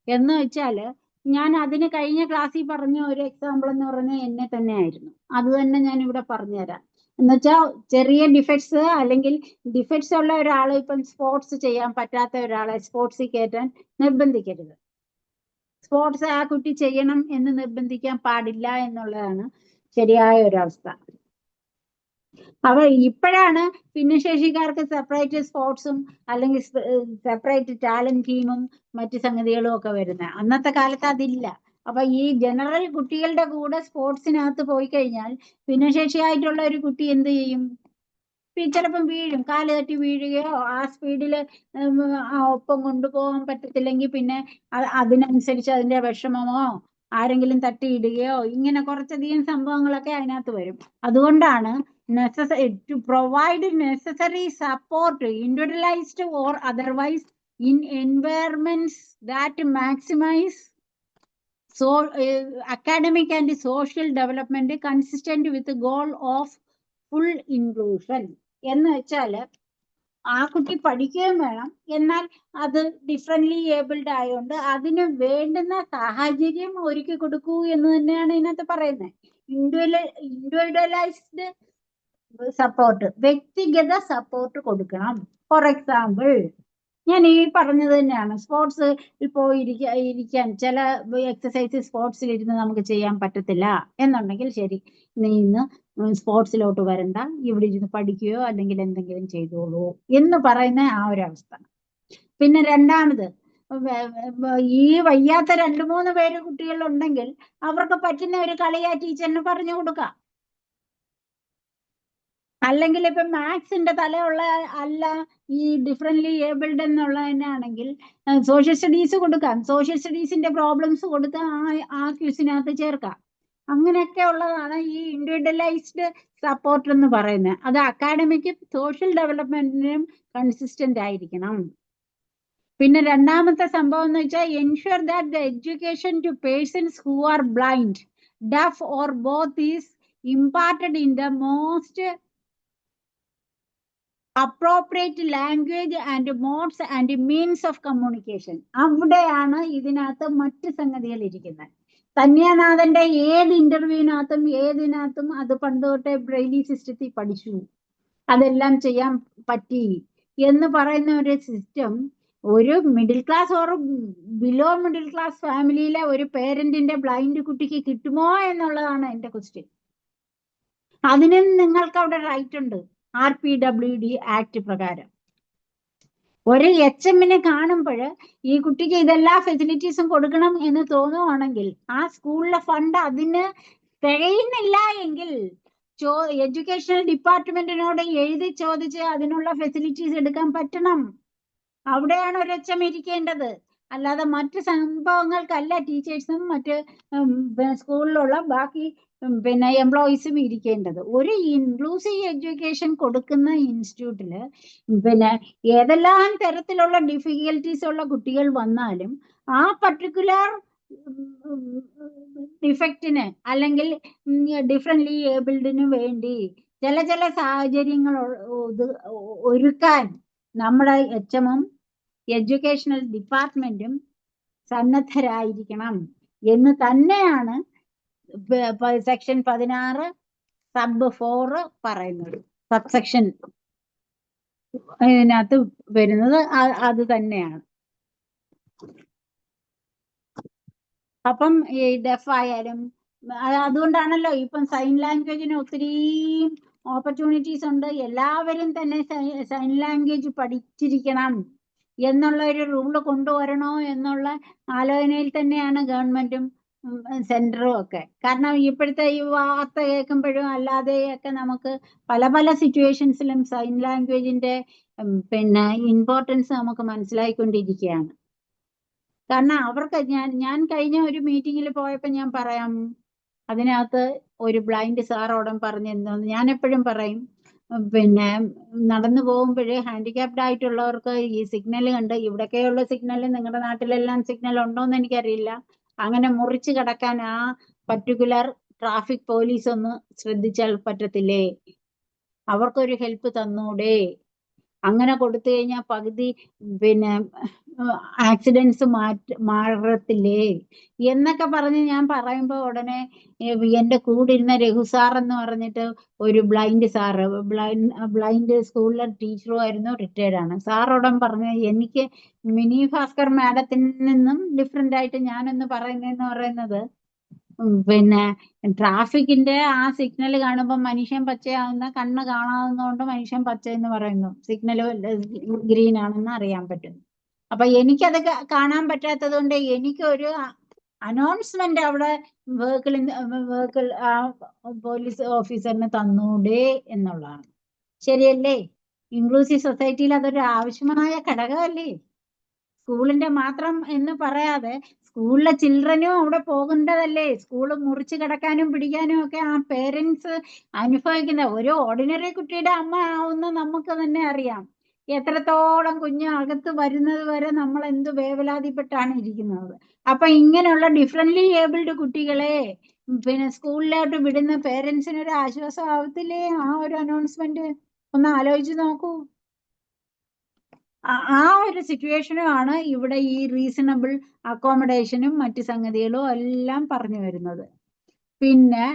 എന്ന് വെച്ചാല് ഞാൻ അതിന് കഴിഞ്ഞ ക്ലാസ്സിൽ പറഞ്ഞ ഒരു എക്സാമ്പിൾ എന്ന് പറഞ്ഞാൽ എന്നെ തന്നെ ആയിരുന്നു. അത് തന്നെ ഞാൻ ഇവിടെ പറഞ്ഞുതരാം. എന്നുവെച്ചാൽ ചെറിയ ഡിഫക്ട്സ് അല്ലെങ്കിൽ ഡിഫക്ട്സ് ഉള്ള ഒരാൾ ഇപ്പം സ്പോർട്സ് ചെയ്യാൻ പറ്റാത്ത ഒരാളെ സ്പോർട്സിൽ കയറ്റാൻ നിർബന്ധിക്കരുത്. സ്പോർട്സ് ആ കുട്ടി ചെയ്യണം എന്ന് നിർബന്ധിക്കാൻ പാടില്ല എന്നുള്ളതാണ് ശരിയായ ഒരവസ്ഥ. അപ്പൊ ഇപ്പോഴാണ് ഭിന്നശേഷിക്കാർക്ക് സെപ്പറേറ്റ് സ്പോർട്സും അല്ലെങ്കിൽ സെപ്പറേറ്റ് ടാലന്റ് ടീമും മറ്റു സംഗതികളും ഒക്കെ വരുന്നത്. അന്നത്തെ കാലത്ത് അതില്ല. അപ്പൊ ഈ ജനറൽ കുട്ടികളുടെ കൂടെ സ്പോർട്സിനകത്ത് പോയി കഴിഞ്ഞാൽ ഭിന്നശേഷിയായിട്ടുള്ള ഒരു കുട്ടി എന്ത് ചെയ്യും? ചിലപ്പം വീഴും, കാല് തട്ടി വീഴുകയോ ആ സ്പീഡില് ഒപ്പം കൊണ്ടുപോകാൻ പറ്റത്തില്ലെങ്കിൽ പിന്നെ അതിനനുസരിച്ച് അതിന്റെ വിഷമമോ ആരെങ്കിലും തട്ടിയിടുകയോ ഇങ്ങനെ കുറച്ചധികം സംഭവങ്ങളൊക്കെ അതിനകത്ത് വരും. അതുകൊണ്ടാണ് to provide necessary support individualised or otherwise in environments that maximise academic and social development consistent with the goal of full inclusion. എന്ന് വെച്ചാല് ആ കുട്ടി പഠിക്കുകയും വേണം, എന്നാൽ അത് ഡിഫറെന്റ്ലി ഏബിൾഡ് ആയതുകൊണ്ട് അതിന് വേണ്ടുന്ന സാഹചര്യം ഒരുക്കി കൊടുക്കൂ എന്ന് തന്നെയാണ് ഇതിനകത്ത് പറയുന്നത്. ഇൻഡിവിജ്വലൈസ്ഡ് സപ്പോർട്ട്, വ്യക്തിഗത സപ്പോർട്ട് കൊടുക്കണം. ഫോർ എക്സാമ്പിൾ ഞാൻ ഈ പറഞ്ഞത് തന്നെയാണ്. സ്പോർട്സ് ഇപ്പോൾ ഇരിക്കാൻ ചില എക്സസൈസ് സ്പോർട്സിലിരുന്ന് നമുക്ക് ചെയ്യാൻ പറ്റത്തില്ല എന്നുണ്ടെങ്കിൽ ശരി, നീ ഇന്ന് സ്പോർട്സിലോട്ട് വരണ്ട, ഇവിടെ ഇരുന്ന് പഠിക്കുകയോ അല്ലെങ്കിൽ എന്തെങ്കിലും ചെയ്തോളൂ എന്ന് പറയുന്ന ആ ഒരു അവസ്ഥ. പിന്നെ രണ്ടാമത്, ഈ വയ്യാത്ത 2-3 പേര് കുട്ടികളുണ്ടെങ്കിൽ അവർക്ക് പറ്റുന്ന ഒരു കളി ആ ടീച്ചറിന് പറഞ്ഞു കൊടുക്കാം. അല്ലെങ്കിൽ ഇപ്പൊ മാത്സിന്റെ തലയുള്ള അല്ല ഈ ഡിഫറെന്റ്ലി ഏബിൾഡ് എന്നുള്ളതിനാണെങ്കിൽ സോഷ്യൽ സ്റ്റഡീസ് കൊടുക്കാം. സോഷ്യൽ സ്റ്റഡീസിന്റെ പ്രോബ്ലംസ് കൊടുത്ത് ആ ക്യൂസിനകത്ത് ചേർക്കാം. അങ്ങനെയൊക്കെ ഉള്ളതാണ് ഈ ഇൻഡിവിജ്വലൈസ്ഡ് സപ്പോർട്ട് എന്ന് പറയുന്നത്. അത് അക്കാഡമിക്കും സോഷ്യൽ ഡെവലപ്മെന്റിനും കൺസിസ്റ്റന്റ് ആയിരിക്കണം. പിന്നെ രണ്ടാമത്തെ സംഭവം എന്ന് വെച്ചാൽ ensure that the education to persons who are blind, deaf or both is imparted in the most appropriate language and modes and means of communication. അവിടെയാണ് ഇതിനകത്ത് മറ്റ് സംഗതികൾ ഇരിക്കുന്നത്. തന്യാനാഥന്റെ ഏത് ഇന്റർവ്യൂവിനകത്തും ഏതിനകത്തും അത് പണ്ട് തൊട്ടേ ബ്രെയിലി സിസ്റ്റത്തിൽ പഠിച്ചു, അതെല്ലാം ചെയ്യാൻ പറ്റി എന്ന് പറയുന്ന ഒരു സിസ്റ്റം ഒരു middle class or below middle class ഫാമിലിയിലെ ഒരു പേരന്റിന്റെ ബ്ലൈൻഡ് കുട്ടിക്ക് കിട്ടുമോ എന്നുള്ളതാണ് എന്റെ ക്വസ്റ്റ്യൻ. അതിനും നിങ്ങൾക്ക് അവിടെ റൈറ്റ് ഉണ്ട് RPWD ആക്ട് പ്രകാരം. ഒരു HMനെ കാണുമ്പോൾ ഈ കുട്ടിക്ക് ഇതെല്ലാ ഫെസിലിറ്റീസും കൊടുക്കണം എന്ന് തോന്നുവാണെങ്കിൽ ആ സ്കൂളിലെ ഫണ്ട് അതിന് തികയുന്നില്ല എങ്കിൽ എഡ്യൂക്കേഷണൽ ഡിപ്പാർട്ട്മെന്റിനോട് എഴുതി ചോദിച്ച് അതിനുള്ള ഫെസിലിറ്റീസ് എടുക്കാൻ പറ്റണം. അവിടെയാണ് ഒരു HM ഇരിക്കേണ്ടത്. അല്ലാതെ മറ്റ് സംഭവങ്ങൾക്കല്ല ടീച്ചേഴ്സും മറ്റ് സ്കൂളിലുള്ള ബാക്കി പിന്നെ എംപ്ലോയീസും ഇരിക്കേണ്ടത്. ഒരു ഇൻക്ലൂസീവ് എഡ്യൂക്കേഷൻ കൊടുക്കുന്ന ഇൻസ്റ്റിറ്റ്യൂട്ടില് പിന്നെ ഏതെല്ലാം തരത്തിലുള്ള ഡിഫിക്കൽട്ടീസ് ഉള്ള കുട്ടികൾ വന്നാലും ആ പർട്ടിക്കുലർ ഡിഫക്റ്റിന് അല്ലെങ്കിൽ ഡിഫറെന്റ്ലി ഏബിൾഡിന് വേണ്ടി ചില സാഹചര്യങ്ങൾ ഒരുക്കാൻ നമ്മുടെ HMും എഡ്യൂക്കേഷണൽ ഡിപ്പാർട്ട്മെന്റും സന്നദ്ധരായിരിക്കണം എന്ന് തന്നെയാണ് സെക്ഷൻ 16 സബ് 4 പറയുന്നത്. സബ്സെക്ഷൻ ഇതിനകത്ത് വരുന്നത് അത് തന്നെയാണ്. അപ്പം ഈ ഡെഫ് ആയാലും അതുകൊണ്ടാണല്ലോ ഇപ്പം സൈൻ ലാംഗ്വേജിന് ഒത്തിരി ഓപ്പർച്യൂണിറ്റീസ് ഉണ്ട്. എല്ലാവരും തന്നെ സൈൻ ലാംഗ്വേജ് പഠിച്ചിരിക്കണം എന്നുള്ള ഒരു റൂള് കൊണ്ടുവരണോ എന്നുള്ള ആലോചനയിൽ തന്നെയാണ് ഗവൺമെന്റും സെന്ററും ഒക്കെ. കാരണം ഇപ്പോഴത്തെ ഈ വാർത്ത കേൾക്കുമ്പോഴും അല്ലാതെയൊക്കെ നമുക്ക് പല സിറ്റുവേഷൻസിലും സൈൻ ലാംഗ്വേജിന്റെ പിന്നെ ഇമ്പോർട്ടൻസ് നമുക്ക് മനസ്സിലായിക്കൊണ്ടിരിക്കുകയാണ്. കാരണം അവർക്ക് ഞാൻ കഴിഞ്ഞ ഒരു മീറ്റിങ്ങിൽ പോയപ്പോൾ ഞാൻ പറയാം, അതിനകത്ത് ഒരു ബ്ലൈൻഡ് സാറോടം പറഞ്ഞെന്തോന്ന്, ഞാൻ എപ്പോഴും പറയും പിന്നെ നടന്നു പോകുമ്പോഴേ ഹാൻഡിക്യാപ്ഡ് ആയിട്ടുള്ളവർക്ക് ഈ സിഗ്നൽ കണ്ട്, ഇവിടൊക്കെയുള്ള സിഗ്നൽ നിങ്ങളുടെ നാട്ടിലെല്ലാം സിഗ്നൽ ഉണ്ടോന്ന് എനിക്കറിയില്ല, അങ്ങനെ മുറിച്ച് കടക്കാൻ ആ പർട്ടിക്കുലർ ട്രാഫിക് പോലീസ് ഒന്ന് ശ്രദ്ധിച്ചാൽ പറ്റത്തില്ലേ? അവർക്കൊരു ഹെൽപ്പ് തന്നൂടെ? അങ്ങനെ കൊടുത്തു കഴിഞ്ഞാൽ പകുതി പിന്നെ ആക്സിഡൻസ് മാറത്തില്ലേ എന്നൊക്കെ പറഞ്ഞ് ഞാൻ പറയുമ്പോ ഉടനെ എന്റെ കൂടെ ഇരുന്ന രഘു സാർ എന്ന് പറഞ്ഞിട്ട് ഒരു ബ്ലൈൻഡ് സാറ്, ബ്ലൈൻഡ് സ്കൂളിലെ ടീച്ചറും ആയിരുന്നു, റിട്ടയർഡ് ആണ്. സാറോടം പറഞ്ഞ എനിക്ക് മിനി ഭാസ്കർ മാഡത്തിൽ നിന്നും ഡിഫറെന്റ് ആയിട്ട് ഞാനൊന്ന് പറയുന്നത് പിന്നെ ട്രാഫിക്കിന്റെ ആ സിഗ്നൽ കാണുമ്പോൾ മനുഷ്യൻ പച്ചയാവുന്ന കണ്ണ് കാണാവുന്നതുകൊണ്ട് മനുഷ്യൻ പച്ച എന്ന് പറയുന്നു, സിഗ്നൽ ഗ്രീൻ ആണെന്ന് അറിയാൻ പറ്റുന്നു. അപ്പൊ എനിക്കത് കാണാൻ പറ്റാത്തത് കൊണ്ട് എനിക്കൊരു അനൗൺസ്മെന്റ് അവിടെ വെഹിക്കിൾ ആ പോലീസ് ഓഫീസറിന് തന്നൂടെ എന്നുള്ളതാണ്. ശരിയല്ലേ? ഇൻക്ലൂസീവ് സൊസൈറ്റിയിൽ അതൊരു ആവശ്യമായ ഘടകമല്ലേ? സ്കൂളിന്റെ മാത്രം എന്ന് പറയാതെ സ്കൂളിലെ ചിൽഡ്രനും അവിടെ പോകേണ്ടതല്ലേ? സ്കൂള് മുറിച്ച് കിടക്കാനും പിടിക്കാനും ഒക്കെ ആ പേരൻസ് അനുഭവിക്കുന്ന, ഒരു ഓർഡിനറി കുട്ടിയുടെ അമ്മ ആവുന്ന നമുക്ക് തന്നെ അറിയാം എത്രത്തോളം കുഞ്ഞ് അകത്ത് വരുന്നത് വരെ നമ്മൾ എന്ത് വേവലാതിപ്പെട്ടാണ് ഇരിക്കുന്നത്. അപ്പൊ ഇങ്ങനെയുള്ള ഡിഫറെന്റ്ലി ഏബിൾഡ് കുട്ടികളെ പിന്നെ സ്കൂളിലോട്ട് വിടുന്ന പേരൻസിന് ഒരു ആശ്വാസം ആവത്തില്ലേ ആ ഒരു അനൗൺസ്മെന്റ്? ഒന്ന് ആലോചിച്ച് നോക്കൂ. ആ ഒരു സിറ്റുവേഷനുമാണ് ഇവിടെ ഈ റീസണബിൾ അക്കോമഡേഷനും മറ്റു സംഗതികളും എല്ലാം പറഞ്ഞു വരുന്നത്. പിന്നെ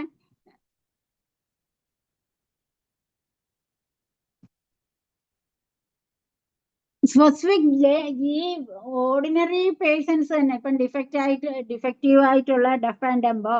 സ്പെസിഫിക് ഈ ഓർഡിനറി പേഴ്സൺസ് തന്നെ ഇപ്പം ഡിഫക്റ്റീവ് ആയിട്ടുള്ള ഡെഫ് ആൻഡ് ഡംബോ,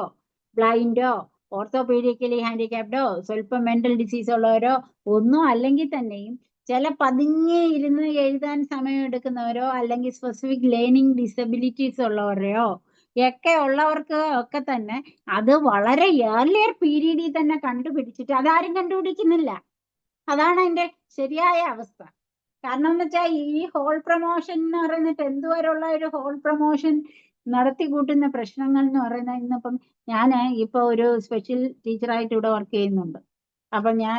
ബ്ലൈൻഡോ, ഓർത്തോപീഡിക്കലി ഹാൻഡിക്യാപ്ഡോ, സ്വല്പം മെന്റൽ ഡിസീസ് ഉള്ളവരോ ഒന്നും അല്ലെങ്കിൽ തന്നെയും ചില പതുങ്ങി ഇരുന്ന് എഴുതാൻ സമയം എടുക്കുന്നവരോ അല്ലെങ്കിൽ സ്പെസിഫിക് ലേണിംഗ് ഡിസബിലിറ്റീസ് ഉള്ളവരെയോ ഒക്കെ ഉള്ളവർക്ക് ഒക്കെ തന്നെ അത് വളരെ ഏർലിയർ പീരീഡിൽ തന്നെ കണ്ടുപിടിച്ചിട്ട് അതാരും കണ്ടുപിടിക്കുന്നില്ല. അതാണ് അതിന്റെ ശരിയായ അവസ്ഥ. കാരണം എന്ന് വെച്ചാൽ ഈ ഹോൾ പ്രൊമോഷൻ എന്ന് പറയുന്നത് 10th വരെയുള്ള ഒരു ഹോൾ പ്രൊമോഷൻ നടത്തി കൂട്ടുന്ന പ്രശ്നങ്ങൾ എന്ന് പറയുന്നത്, ഇന്നിപ്പം ഞാൻ ഇപ്പൊ ഒരു സ്പെഷ്യൽ ടീച്ചറായിട്ട് ഇവിടെ വർക്ക് ചെയ്യുന്നുണ്ട്. അപ്പൊ ഞാൻ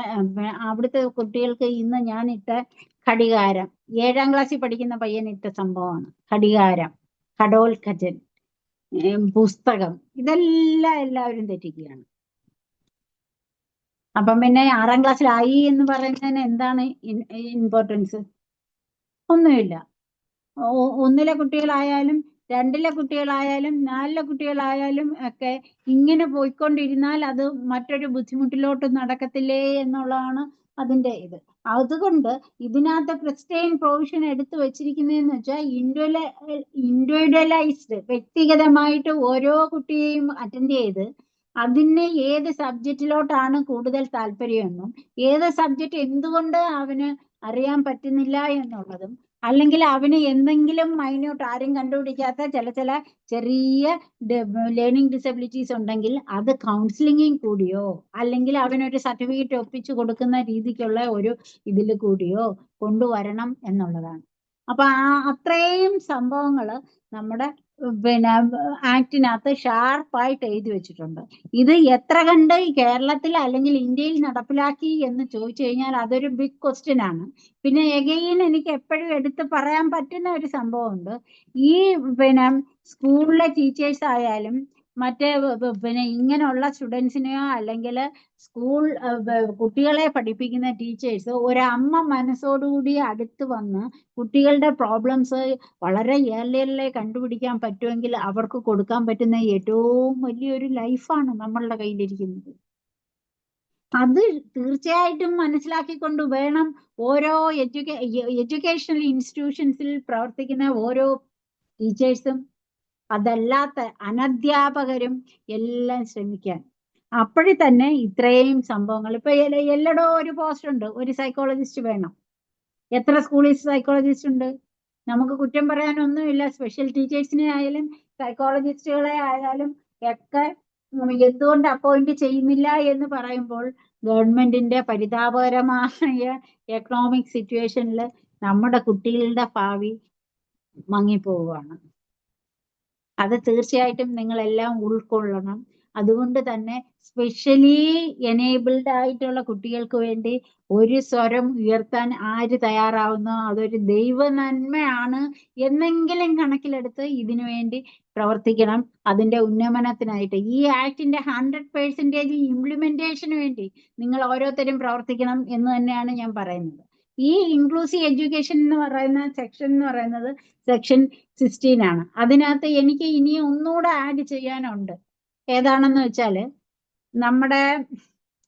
അവിടുത്തെ കുട്ടികൾക്ക് ഇന്ന് ഞാൻ ഇട്ട ഘടികാരം, 7ാം ക്ലാസ്സിൽ പഠിക്കുന്ന പയ്യൻ ഇട്ട സംഭവമാണ് ഘടികാരം, ഘടോൽക്കജൻ, പുസ്തകം, ഇതെല്ലാം എല്ലാവരും തെറ്റിക്കുകയാണ്. അപ്പം പിന്നെ 6ാം ക്ലാസ്സിലായി എന്ന് പറയുന്നതിന് എന്താണ് ഇമ്പോർട്ടൻസ്? ഒന്നുമില്ല. 1ലെ കുട്ടികളായാലും 2ലെ കുട്ടികളായാലും 4ലെ കുട്ടികളായാലും ഒക്കെ ഇങ്ങനെ പോയിക്കൊണ്ടിരുന്നാൽ അത് മറ്റൊരു ബുദ്ധിമുട്ടിലോട്ട് നടക്കത്തില്ലേ എന്നുള്ളതാണ് അതിന്റെ ഇത്. അതുകൊണ്ട് ഇതിനകത്ത് പ്രസ്റ്റൈൻ പ്രൊവിഷൻ എടുത്തു വെച്ചിരിക്കുന്നതെന്ന് വെച്ചാൽ ഇൻഡിവിജ്വലൈസ്ഡ്, വ്യക്തിഗതമായിട്ട് ഓരോ കുട്ടിയെയും അറ്റൻഡ് ചെയ്ത് അതിന് ഏത് സബ്ജക്റ്റിലോട്ടാണ് കൂടുതൽ താല്പര്യമെന്നും ഏത് സബ്ജക്റ്റ് എന്തുകൊണ്ട് അവന് അറിയാൻ പറ്റുന്നില്ല എന്നുള്ളതും, അല്ലെങ്കിൽ അവന് എന്തെങ്കിലും മൈന്യൂട്ട് ആരും കണ്ടുപിടിക്കാത്ത ചില ചെറിയ ലേണിംഗ് ഡിസബിലിറ്റീസ് ഉണ്ടെങ്കിൽ അത് കൗൺസിലിംഗിൽ കൂടിയോ അല്ലെങ്കിൽ അവനൊരു സർട്ടിഫിക്കറ്റ് ഒപ്പിച്ചു കൊടുക്കുന്ന രീതിക്കുള്ള ഒരു ഇതിൽ കൂടിയോ കൊണ്ടുവരണം എന്നുള്ളതാണ്. അപ്പൊ അത്രയും സംഭവങ്ങൾ നമ്മുടെ പിന്നെ ആക്ടിനകത്ത് ഷാർപ്പായിട്ട് എഴുതി വെച്ചിട്ടുണ്ട്. ഇത് എത്ര കണ്ട് കേരളത്തിൽ അല്ലെങ്കിൽ ഇന്ത്യയിൽ നടപ്പിലാക്കി എന്ന് ചോദിച്ചു കഴിഞ്ഞാൽ അതൊരു ബിഗ് ക്വസ്റ്റ്യൻ ആണ്. പിന്നെ എഗെയിൻ എനിക്ക് എപ്പോഴും എടുത്ത് പറയാൻ പറ്റുന്ന ഒരു സംഭവമുണ്ട്. ഈ പിന്നെ സ്കൂളിലെ ടീച്ചേഴ്സ് ആയാലും മറ്റേ പിന്നെ ഇങ്ങനെയുള്ള സ്റ്റുഡൻസിനെയോ അല്ലെങ്കിൽ സ്കൂൾ കുട്ടികളെ പഠിപ്പിക്കുന്ന ടീച്ചേഴ്സ് ഒരമ്മ മനസ്സോടുകൂടി അടുത്ത് വന്ന് കുട്ടികളുടെ പ്രോബ്ലംസ് വളരെ ഏർലിയറിലെ കണ്ടുപിടിക്കാൻ പറ്റുമെങ്കിൽ അവർക്ക് കൊടുക്കാൻ പറ്റുന്ന ഏറ്റവും വലിയൊരു ലൈഫാണ് നമ്മളുടെ കയ്യിലിരിക്കുന്നത്. അത് തീർച്ചയായിട്ടും മനസ്സിലാക്കിക്കൊണ്ട് വേണം ഓരോ എഡ്യൂക്കേഷണൽ ഇൻസ്റ്റിറ്റ്യൂഷൻസിൽ പ്രവർത്തിക്കുന്ന ഓരോ ടീച്ചേഴ്സും അതല്ലാത്ത അനധ്യാപകരും എല്ലാം ശ്രമിക്കാൻ. അപ്പോഴേ തന്നെ ഇത്രയും സംഭവങ്ങൾ ഇപ്പൊ എല്ലായിടവും ഒരു പോസ്റ്റ് ഉണ്ട്, ഒരു സൈക്കോളജിസ്റ്റ് വേണം. എത്ര സ്കൂളിൽ സൈക്കോളജിസ്റ്റ് ഉണ്ട്? നമുക്ക് കുറ്റം പറയാനൊന്നുമില്ല. സ്പെഷ്യൽ ടീച്ചേഴ്സിനെ ആയാലും സൈക്കോളജിസ്റ്റുകളെ ആയാലും ഒക്കെ എന്തുകൊണ്ട് അപ്പോയിന്റ് ചെയ്യുന്നില്ല എന്ന് പറയുമ്പോൾ ഗവൺമെന്റിന്റെ പരിതാപകരമായ എക്കണോമിക് സിറ്റുവേഷനിൽ നമ്മുടെ കുട്ടികളുടെ ഭാവി മങ്ങിപ്പോവുകയാണ്. അത് തീർച്ചയായിട്ടും നിങ്ങളെല്ലാം ഉൾക്കൊള്ളണം. അതുകൊണ്ട് തന്നെ സ്പെഷ്യലി എനേബിൾഡ് ആയിട്ടുള്ള കുട്ടികൾക്ക് വേണ്ടി ഒരു സ്വരം ഉയർത്താൻ ആര് തയ്യാറാവുന്നോ അതൊരു ദൈവ നന്മയാണ് എന്നെങ്കിലും കണക്കിലെടുത്ത് ഇതിനു വേണ്ടി പ്രവർത്തിക്കണം. അതിന്റെ ഉന്നമനത്തിനായിട്ട് ഈ ആക്ടിന്റെ 100% ഇംപ്ലിമെന്റേഷന് വേണ്ടി നിങ്ങൾ ഓരോരുത്തരും പ്രവർത്തിക്കണം എന്ന് തന്നെയാണ് ഞാൻ പറയുന്നത്. ഈ ഇൻക്ലൂസീവ് എഡ്യൂക്കേഷൻ എന്ന് പറയുന്ന സെക്ഷൻ എന്ന് പറയുന്നത് സെക്ഷൻ 16 ആണ്. അതിനകത്ത് എനിക്ക് ഇനി ഒന്നുകൂടെ ആഡ് ചെയ്യാനുണ്ട്. ഏതാണെന്ന് വെച്ചാല് നമ്മുടെ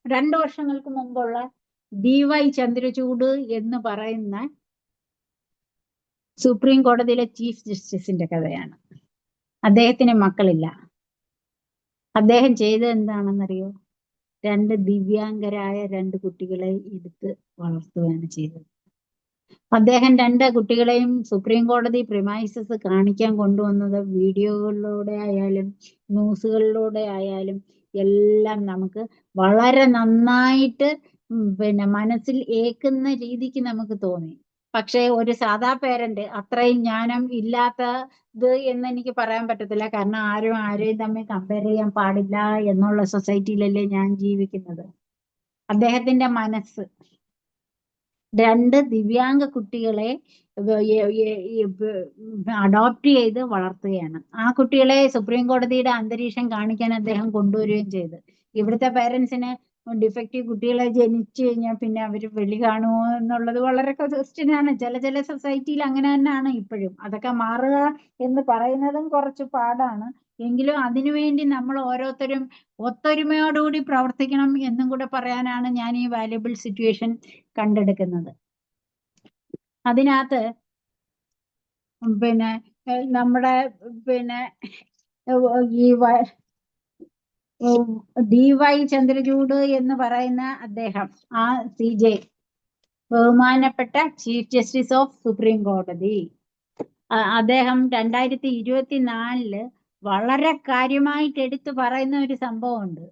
2 വർഷങ്ങൾക്ക് മുമ്പുള്ള DY ചന്ദ്രചൂഡ് എന്ന് പറയുന്ന സുപ്രീം കോടതിയിലെ ചീഫ് ജസ്റ്റിസിന്റെ കഥയാണ്. അദ്ദേഹത്തിന് മക്കളില്ല. അദ്ദേഹം ചെയ്തത് എന്താണെന്നറിയോ? 2 ദിവ്യാംഗരായ 2 കുട്ടികളെ എടുത്ത് വളർത്തുകയാണ് ചെയ്തത്. അദ്ദേഹം 2 കുട്ടികളെയും സുപ്രീം കോടതി പ്രിമൈസസ് കാണിക്കാൻ കൊണ്ടുവന്നത് വീഡിയോകളിലൂടെ ആയാലും ന്യൂസുകളിലൂടെ ആയാലും എല്ലാം നമുക്ക് വളരെ നന്നായിട്ട് പിന്നെ മനസ്സിൽ ഏക്കുന്ന രീതിക്ക് നമുക്ക് തോന്നി. പക്ഷെ ഒരു സാധാ പേരന്റ് അത്രയും ജ്ഞാനം ഇല്ലാത്തത് എന്ന് എനിക്ക് പറയാൻ പറ്റത്തില്ല. കാരണം ആരെയും തമ്മിൽ കമ്പയർ ചെയ്യാൻ പാടില്ല എന്നുള്ള സൊസൈറ്റിയിലല്ലേ ഞാൻ ജീവിക്കുന്നത്. അദ്ദേഹത്തിന്റെ മനസ്സ് 2 ദിവ്യാംഗ കുട്ടികളെ അഡോപ്റ്റ് ചെയ്ത് വളർത്തുകയാണ്. ആ കുട്ടികളെ സുപ്രീം കോടതിയുടെ അന്തരീക്ഷം കാണിക്കാൻ അദ്ദേഹം കൊണ്ടുവരികയും ചെയ്തു. ഇവിടുത്തെ പേരൻസിന് ഡിഫക്റ്റീവ് കുട്ടികളെ ജനിച്ചു കഴിഞ്ഞാൽ പിന്നെ അവർ വെളി കാണുമോ എന്നുള്ളത് വളരെ ക്വസ്റ്റ്യൻ ആണ്. ചില സൊസൈറ്റിയിൽ അങ്ങനെ തന്നെയാണ് ഇപ്പോഴും. അതൊക്കെ മാറുക എന്ന് പറയുന്നതും കുറച്ച് പാടാണ്. എങ്കിലും അതിനുവേണ്ടി നമ്മൾ ഓരോരുത്തരും ഒത്തൊരുമയോടുകൂടി പ്രവർത്തിക്കണം എന്നും കൂടെ പറയാനാണ് ഞാൻ ഈ വാല്യുബിൾ സിറ്റുവേഷൻ കണ്ടെടുക്കുന്നത്. അതിനകത്ത് പിന്നെ നമ്മുടെ പിന്നെ ഈ DY ചന്ദ്രചൂഡ് എന്ന് പറയുന്ന അദ്ദേഹം, ആ CJ, ബഹുമാനപ്പെട്ട ചീഫ് ജസ്റ്റിസ് ഓഫ് സുപ്രീം കോടതി, അദ്ദേഹം 2024 വളരെ കാര്യമായിട്ട് എടുത്തു പറയുന്ന ഒരു സംഭവമുണ്ട്.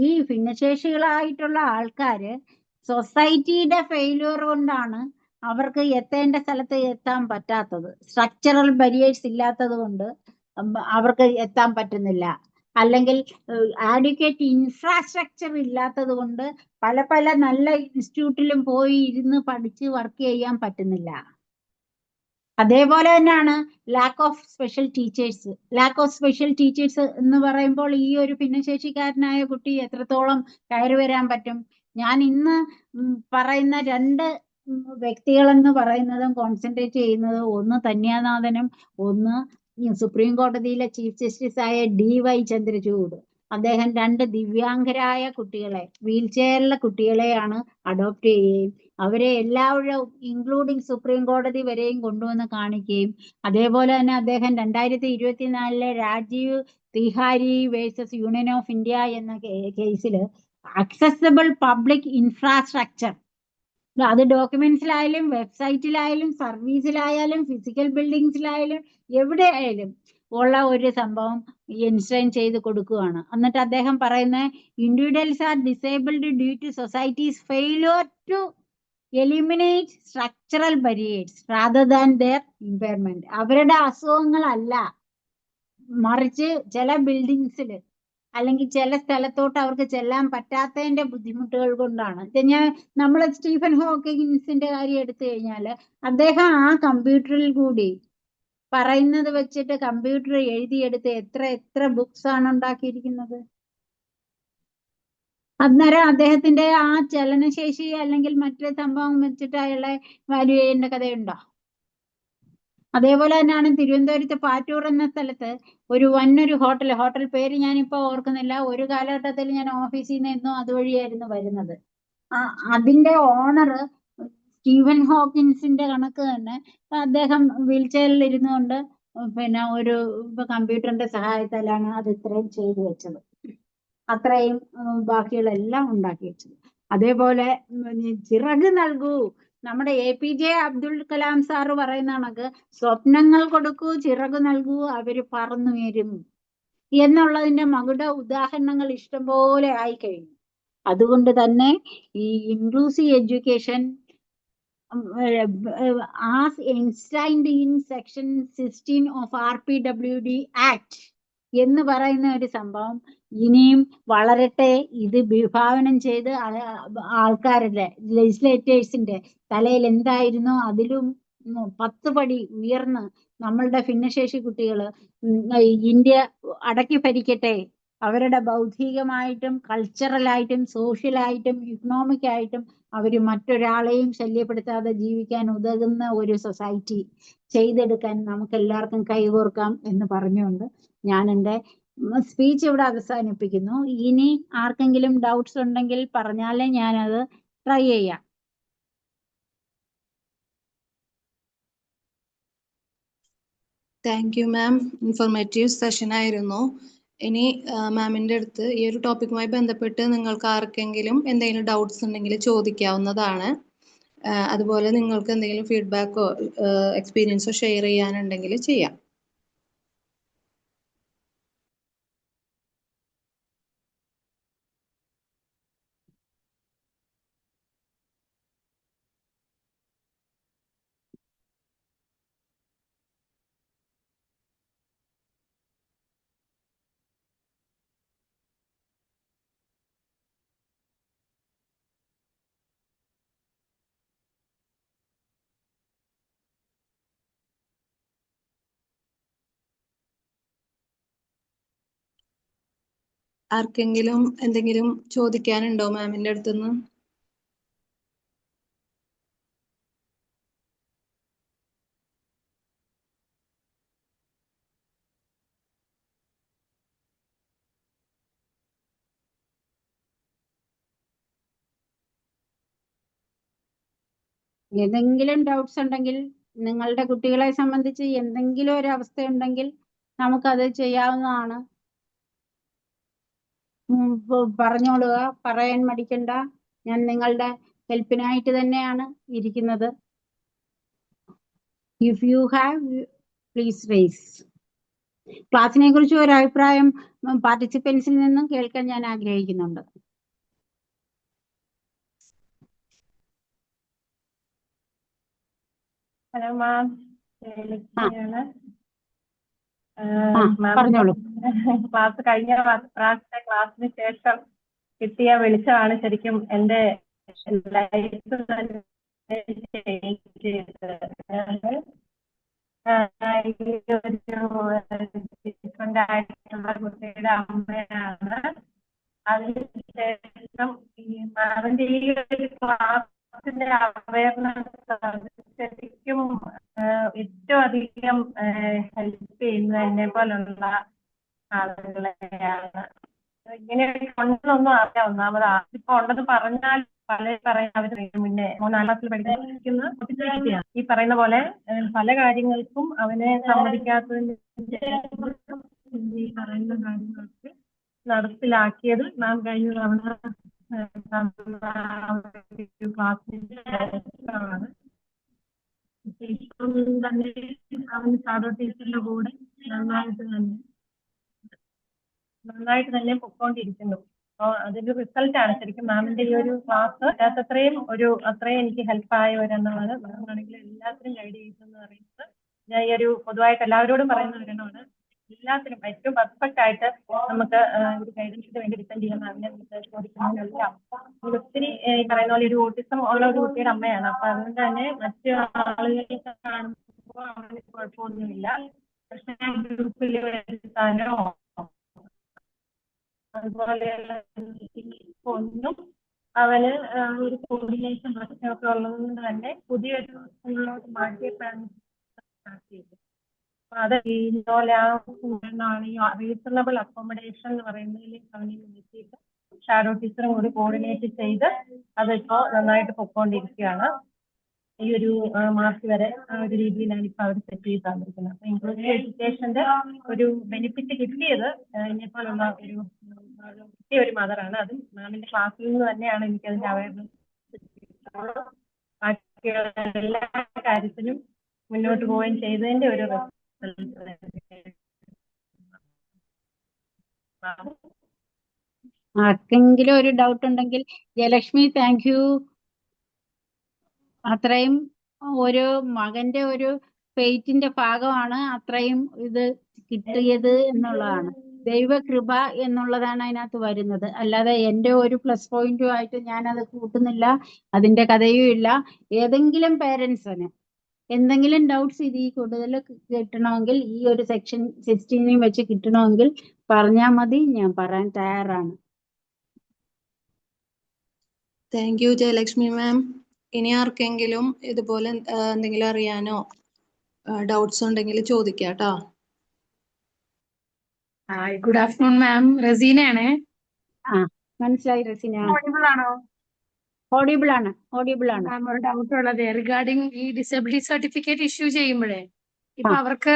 ഈ ഭിന്നശേഷികളായിട്ടുള്ള ആൾക്കാര് സൊസൈറ്റിയുടെ ഫെയിലിയർ കൊണ്ടാണ് അവർക്ക് എത്തേണ്ട സ്ഥലത്ത് എത്താൻ പറ്റാത്തത്. സ്ട്രക്ചറൽ ബാരിയേഴ്സ് ഇല്ലാത്തത് കൊണ്ട് അവർക്ക് എത്താൻ പറ്റുന്നില്ല, അല്ലെങ്കിൽ ആഡ്വക്കേറ്റ് ഇൻഫ്രാസ്ട്രക്ചർ ഇല്ലാത്തത് കൊണ്ട് പല പല നല്ല ഇൻസ്റ്റിറ്റ്യൂട്ടിലും പോയി ഇരുന്ന് പഠിച്ച് വർക്ക് ചെയ്യാൻ പറ്റുന്നില്ല. അതേപോലെ തന്നെയാണ് lack of special teachers. Lack of special teachers എന്ന് പറയുമ്പോൾ ഈ ഒരു ഭിന്നശേഷിക്കാരനായ കുട്ടി എത്രത്തോളം കയറി വരാൻ പറ്റും? ഞാൻ ഇന്ന് പറയുന്ന രണ്ട് വ്യക്തികളെന്ന് പറയുന്നതും കോൺസെൻട്രേറ്റ് ചെയ്യുന്നത് ഒന്ന് തന്യാനാഥനും ഒന്ന് സുപ്രീം കോടതിയിലെ ചീഫ് ജസ്റ്റിസ് ആയ DY ചന്ദ്രചൂഡ്. അദ്ദേഹം രണ്ട് ദിവ്യാംഗരായ കുട്ടികളെ, വീൽ ചെയറിലെ കുട്ടികളെയാണ് അഡോപ്റ്റ് ചെയ്യുകയും അവരെ എല്ലാവരും ഇൻക്ലൂഡിങ് സുപ്രീം കോടതി വരെയും കൊണ്ടുവന്ന് കാണിക്കുകയും, അതേപോലെ തന്നെ അദ്ദേഹം 2024 Rajeev Tihari versus union of India എന്ന കേസിൽ അക്സസിബിൾ പബ്ലിക് ഇൻഫ്രാസ്ട്രക്ചർ, അത് ഡോക്യുമെന്റ്സിലായാലും വെബ്സൈറ്റിലായാലും സർവീസിലായാലും ഫിസിക്കൽ ബിൽഡിങ്സിലായാലും എവിടെയായാലും ഉള്ള ഒരു സംഭവം എൻഷൈൻ ചെയ്ത് കൊടുക്കുകയാണ്. എന്നിട്ട് അദ്ദേഹം പറയുന്ന individuals are disabled due to society's failure to eliminate structural barriers rather than their impairment. അവരുടെ അസുഖങ്ങളല്ല, മറിച്ച് ചില ബിൽഡിങ്സിൽ അല്ലെങ്കിൽ ചില സ്ഥലത്തോട്ട് അവർക്ക് ചെല്ലാൻ പറ്റാത്തതിന്റെ ബുദ്ധിമുട്ടുകൾ കൊണ്ടാണ്. ഞാൻ നമ്മൾ സ്റ്റീഫൻ ഹോക്കിൻസിന്റെ കാര്യം എടുത്തു കഴിഞ്ഞാൽ അദ്ദേഹം ആ കമ്പ്യൂട്ടറിൽ കൂടി പറയുന്നത് വെച്ചിട്ട് കമ്പ്യൂട്ടർ എഴുതിയെടുത്ത് എത്ര എത്ര ബുക്സ് ആണ് ഉണ്ടാക്കിയിരിക്കുന്നത്. അന്നേരം അദ്ദേഹത്തിന്റെ ആ ചലനശേഷി അല്ലെങ്കിൽ മറ്റൊരു സംഭവം വെച്ചിട്ട് അയാളെ വാല്യൂ ചെയ്യേണ്ട കഥയുണ്ടോ? അതേപോലെ തന്നെയാണ് തിരുവനന്തപുരത്ത് പാറ്റൂർ എന്ന സ്ഥലത്ത് ഒരു ഹോട്ടൽ പേര് ഞാനിപ്പോ ഓർക്കുന്നില്ല. ഒരു കാലഘട്ടത്തിൽ ഞാൻ ഓഫീസിൽ നിന്നും അതുവഴിയായിരുന്നു വരുന്നത്. അതിന്റെ ഓണർ സ്റ്റീവൻ ഹോക്കിൻസിന്റെ കണക്ക് തന്നെ അദ്ദേഹം വീൽ ചെയറിൽ ഇരുന്നുകൊണ്ട് പിന്നെ ഒരു കമ്പ്യൂട്ടറിന്റെ സഹായത്താലാണ് അത് ഇത്രയും ചെയ്തു വെച്ചത്, അത്രയും ബാക്കികളെല്ലാം ഉണ്ടാക്കി വെച്ചത്. അതേപോലെ ചിറക് നൽകൂ, നമ്മുടെ APJ അബ്ദുൽ കലാം സാറ് പറയുന്ന കണക്ക് സ്വപ്നങ്ങൾ കൊടുക്കൂ, ചിറക് നൽകൂ, അവര് പറന്നുയരും എന്നുള്ളതിന്റെ മകുട ഉദാഹരണങ്ങൾ ഇഷ്ടംപോലെ ആയിക്കഴിഞ്ഞു. അതുകൊണ്ട് തന്നെ ഈ inclusive education as enshrined in section 16 of RPWD act എന്ന് പറയുന്ന ഒരു സംഭവം ഇനിയും വളരട്ടെ. ഇത് വിഭാവനം ചെയ്ത് ആൾക്കാരുടെ ലെജിസ്ലേറ്റേഴ്സിന്റെ തലയിൽ എന്തായിരുന്നോ അതിലും 10 പടി ഉയർന്ന് നമ്മളുടെ ഭിന്നശേഷി കുട്ടികൾ ഇന്ത്യ അടക്കി ഭരിക്കട്ടെ. അവരുടെ ബൗദ്ധികമായിട്ടും കൾച്ചറലായിട്ടും സോഷ്യലായിട്ടും ഇക്കണോമിക് ആയിട്ടും അവർ മറ്റൊരാളെയും ശല്യപ്പെടുത്താതെ ജീവിക്കാൻ ഉതകുന്ന ഒരു സൊസൈറ്റി ചെയ്തെടുക്കാൻ നമുക്ക് എല്ലാവർക്കും കൈകോർക്കാം എന്ന് പറഞ്ഞുകൊണ്ട് ഞാൻ എൻ്റെ സ്പീച്ച് ഇവിടെ അവസാനിപ്പിക്കുന്നു. ഇനി ആർക്കെങ്കിലും ഡൗട്ട്സ് ഉണ്ടെങ്കിൽ പറഞ്ഞാലേ ഞാനത് ട്രൈ ചെയ്യാം. Thank you ma'am, informative session ആയിരുന്നു. ഇനി മാമിൻ്റെ അടുത്ത് ഈ ഒരു ടോപ്പിക്കുമായി ബന്ധപ്പെട്ട് നിങ്ങൾക്ക് ആർക്കെങ്കിലും എന്തെങ്കിലും ഡൗട്ട്സ് ഉണ്ടെങ്കിൽ ചോദിക്കാവുന്നതാണ്. അതുപോലെ നിങ്ങൾക്ക് എന്തെങ്കിലും ഫീഡ്ബാക്കോ എക്സ്പീരിയൻസോ ഷെയർ ചെയ്യാനുണ്ടെങ്കിൽ ചെയ്യാം. ആർക്കെങ്കിലും എന്തെങ്കിലും ചോദിക്കാനുണ്ടോ മാമിൻ്റെ അടുത്തുനിന്ന്? ഏതെങ്കിലും ഡൗട്ട്സ് ഉണ്ടെങ്കിൽ നിങ്ങളുടെ കുട്ടികളെ സംബന്ധിച്ച് എന്തെങ്കിലും ഒരു അവസ്ഥ ഉണ്ടെങ്കിൽ നമുക്കത് ചെയ്യാവുന്നതാണ്. പറഞ്ഞോളുക, പറയാൻ മടിക്കണ്ട. ഞാൻ നിങ്ങളുടെ ഹെൽപ്പിനായിട്ട് തന്നെയാണ് ഇരിക്കുന്നത്. If you have please raise. ക്ലാസ്സിനെ കുറിച്ച് ഒരു അഭിപ്രായം പാർട്ടിസിപ്പൻസിൽ നിന്നും കേൾക്കാൻ ഞാൻ ആഗ്രഹിക്കുന്നുണ്ട്. ഹലോ മാം, പറഞ്ഞോളൂ. ക്ലാസ് കഴിഞ്ഞ പ്രാവശ്യത്തെ ക്ലാസ്സിന് ശേഷം കിട്ടിയ വെളിച്ചമാണ് ശരിക്കും എൻ്റെ ലൈഫ് ഡിഫറെന്റ് ആയിട്ടുള്ള കുട്ടിയുടെ അമ്മയാണ്. അതിനുശേഷം ഈ മാമിന്റെ ഈ ഒരു ക്ലാസിന്റെ അവയർനെസ് ശരിക്കും ഏറ്റവും അധികം ഹെൽപ്പ് ചെയ്യുന്നത് എന്നെ പോലുള്ള ആളുകളെയാണ്. ഇങ്ങനെ ഉണ്ടെന്നൊന്നും അറിയാം. ഒന്നാമത് ഇപ്പൊ ഉണ്ടെന്ന് പറഞ്ഞാൽ പറയാൻ അവര് മുന്നേ 4ാം ക്ലാസ്സിൽ പഠിക്കുന്ന ഈ പറയുന്ന പോലെ പല കാര്യങ്ങൾക്കും അവനെ സമ്മതിക്കാത്തതിന് ഈ പറയുന്ന കാര്യങ്ങൾക്ക് നടപ്പിലാക്കിയത് നാം കഴിഞ്ഞ തവണ ക്ലാസ്സിന്റെ ആണ്. ഇപ്പം തന്നെ അവന് ഷാഡോ ടീച്ചറിന്റെ കൂടെ നന്നായിട്ട് തന്നെ പൊക്കോണ്ടിരിക്കുന്നു. അപ്പോൾ അതിന്റെ റിസൾട്ടാണ് ശരിക്കും മാമിന്റെ ഈ ഒരു ക്ലാസ് അത്രയും എനിക്ക് ഹെൽപ്പായ ഒരെണ്ണമാണ്. മാമാണെങ്കിൽ എല്ലാത്തിനും ഗൈഡ് ചെയ്യുന്നതെന്ന് പറയുന്നത് ഞാൻ ഈ ഒരു പൊതുവായിട്ട് എല്ലാവരോടും പറയുന്ന ഒരെണ്ണമാണ്. എല്ലാത്തിനും ഏറ്റവും പെർഫെക്റ്റ് ആയിട്ട് നമുക്ക് ഒരു ഗൈഡൻസിന് വേണ്ടി ഡിപ്പെൻഡ് ചെയ്യുന്ന അതിനെ ചോദിക്കുന്നതിനെല്ലാം ഒത്തിരി ഈ പറയുന്ന പോലെ ഒരു ഓട്ടിസം ഉള്ള ഒരു കുട്ടിയുടെ അമ്മയാണ്. അപ്പൊ അതുകൊണ്ട് തന്നെ മറ്റു ആളുകളെ കാണുമ്പോൾ അവന് കുഴപ്പമൊന്നുമില്ല. പക്ഷെ ഗ്രൂപ്പിൽ വരുത്താനോ അതുപോലെയുള്ള ഒന്നും അവന് ഒരു കോർഡിനേഷൻ പ്രശ്നമൊക്കെ ഉള്ളതുകൊണ്ട് തന്നെ പുതിയൊരു സ്കൂളിലോട്ട് മാറ്റിയപ്പോഴാണ് സ്റ്റാർട്ട് ചെയ്തത്. അപ്പൊ അത് ഇതുപോലെ ഈ റീസണബിൾ അക്കോമഡേഷൻ എന്ന് പറയുന്നതിൽ അവനെ നോക്കിയിട്ട് ഷാഡോ ടീച്ചറും കൂടി കോർഡിനേറ്റ് ചെയ്ത് അതിപ്പോ നന്നായിട്ട് പൊക്കോണ്ടിരിക്കുകയാണ്. ഈ ഒരു മാർച്ച് വരെ ആ ഒരു രീതിയിലാണ് ഇപ്പൊ അവർ സെറ്റ് ചെയ്ത് തന്നിരിക്കുന്നത്. അപ്പൊ ഇൻക്ലൂസീവ് എഡ്യൂക്കേഷന്റെ ഒരു ബെനിഫിറ്റ് കിട്ടിയത് എന്നെപ്പോലുള്ള കിട്ടിയ ഒരു മദറാണ്. അതും മാമിന്റെ ക്ലാസ്സിൽ നിന്ന് തന്നെയാണ് എനിക്കതിന്റെ അവയർനെസ്. ബാക്കിയുള്ള എല്ലാ കാര്യത്തിലും മുന്നോട്ട് പോവുകയും ചെയ്തതിന്റെ ഒരു ആർക്കെങ്കിലും ഒരു ഡൗട്ട് ഉണ്ടെങ്കിൽ ജയലക്ഷ്മി, താങ്ക് യു. അത്രയും ഒരു മകന്റെ ഒരു ഫെയ്റ്റിന്റെ ഭാഗമാണ് അത്രയും ഇത് കിട്ടിയത് എന്നുള്ളതാണ്. ദൈവകൃപ എന്നുള്ളതാണ് അതിനകത്ത് വരുന്നത്. അല്ലാതെ എൻ്റെ ഒരു പ്ലസ് പോയിന്റും ആയിട്ട് ഞാനത് കൂട്ടുന്നില്ല. അതിന്റെ കഥയും ഇല്ല. ഏതെങ്കിലും പേരൻസിന് എന്തെങ്കിലും ഡൗട്ട്സ് ഇതിൽ കൂടുതൽ കിട്ടണമെങ്കിൽ ഈ ഒരു സെക്ഷൻ 16 വെച്ച് കിട്ടണമെങ്കിൽ പറഞ്ഞാൽ മതി, ഞാൻ പറയാൻ തയ്യാറാണ്. Thank you Jayalakshmi ma'am. ഇനി ആർക്കെങ്കിലും ഇതുപോലെ എന്തെങ്കിലും അറിയാനോ ഡൗട്ട്സ് ഉണ്ടെങ്കിൽ ചോദിക്കാം കേട്ടോ. ഗുഡ് ആഫ്റ്റർനൂൺ മാം, റസീനയാണ്. മനസ്സിലായി റസീന? ഓഡിബിൾ ആണോ? ഓഡിബിൾ ആണ്. മാം, ഒരു ഡൗട്ട് ഉള്ളത് റിഗാർഡിങ് ഈ ഡിസബിലിറ്റി സർട്ടിഫിക്കറ്റ് ഇഷ്യൂ ചെയ്യുമ്പോഴേ ഇപ്പൊ അവർക്ക്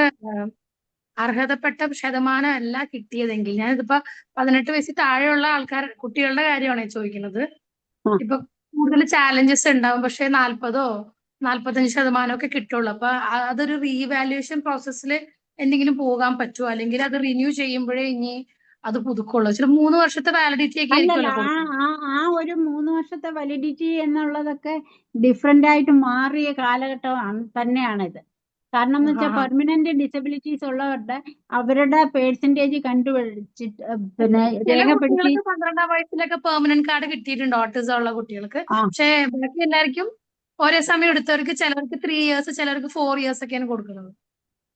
അർഹതപ്പെട്ട ശതമാനം അല്ല കിട്ടിയതെങ്കിൽ, ഞാനിതിപ്പോ 18 വയസ്സിൽ താഴെയുള്ള കുട്ടികളുടെ കാര്യമാണ് ചോദിക്കുന്നത്. ഇപ്പൊ കൂടുതൽ ചാലഞ്ചസ് ഉണ്ടാവും, പക്ഷെ 40-45% ഒക്കെ കിട്ടുള്ളൂ. അപ്പൊ അതൊരു റീവാലുവേഷൻ പ്രോസസ്സിൽ എന്തെങ്കിലും പോകാൻ പറ്റുമോ, അല്ലെങ്കിൽ അത് റിന്യൂ ചെയ്യുമ്പോഴേ ഇനി അത് പുതുക്കുള്ളൂ? 3 വർഷത്തെ വാലിഡിറ്റി ഒക്കെ ആയിരിക്കുമല്ലോ. ആ ഒരു 3 വർഷത്തെ വാലിഡിറ്റി എന്നുള്ളതൊക്കെ ഡിഫറെന്റ് ആയിട്ട് മാറിയ കാലഘട്ടം തന്നെയാണിത്. കാരണം എന്ന് വെച്ചാൽ പെർമനന്റ് ഡിസബിലിറ്റീസ് ഉള്ളവരുടെ അവരുടെ പേഴ്സൻറ്റേജ് കണ്ടുപിടിച്ചിട്ട് പിന്നെ രേഖപ്പെടുത്തി 12ാം വയസ്സിലൊക്കെ പെർമനന്റ് കാർഡ് കിട്ടിയിട്ടുണ്ട് ഓട്ടിസം ഉള്ള കുട്ടികൾക്ക്. പക്ഷെ ബാക്കി എല്ലാവർക്കും ഒരേ സമയം എടുത്തവർക്ക് ചിലർക്ക് 3 ഇയേഴ്സ്, ചിലർക്ക് 4 ഇയേഴ്സ് ഒക്കെയാണ് കൊടുക്കുന്നത്.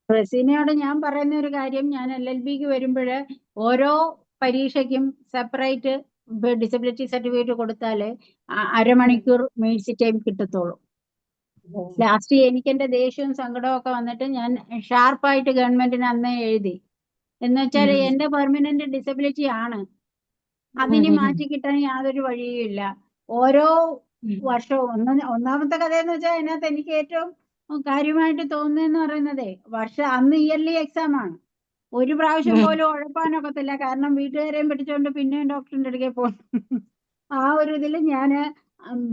റസീനയോട് ഞാൻ പറയുന്ന ഒരു കാര്യം, ഞാൻ LLBക്ക് വരുമ്പോൾ ഓരോ പരീക്ഷയ്ക്കും സെപ്പറേറ്റ് ഡിസബിലിറ്റി സർട്ടിഫിക്കറ്റ് കൊടുത്താലേ അരമണിക്കൂർ മേഴ്സി ടൈം കിട്ടത്തുള്ളൂ. ലാസ്റ്റ് എനിക്ക് എന്റെ ദേഷ്യവും സങ്കടവും ഒക്കെ വന്നിട്ട് ഞാൻ ഷാർപ്പായിട്ട് ഗവൺമെന്റിന് അന്നേ എഴുതി. എന്ന് വെച്ചാൽ എന്റെ പെർമനന്റ് ഡിസബിലിറ്റി ആണ്, അതിന് മാറ്റി കിട്ടാൻ യാതൊരു വഴിയും ഇല്ല. ഓരോ വർഷവും ഒന്നാമത്തെ കഥയെന്ന് വെച്ചാൽ അതിനകത്ത് എനിക്ക് ഏറ്റവും കാര്യമായിട്ട് തോന്നുന്നതെന്ന് പറയുന്നതേ അന്ന് ഇയർലി എക്സാം ആണ്. ഒരു പ്രാവശ്യം പോലും ഉഴപ്പാനൊക്കത്തില്ല, കാരണം വീട്ടുകാരെയും പിടിച്ചോണ്ട് പിന്നെയും ഡോക്ടറിന്റെ അടുക്കൽ പോകും. ആ ഒരു ഇതിൽ ഞാൻ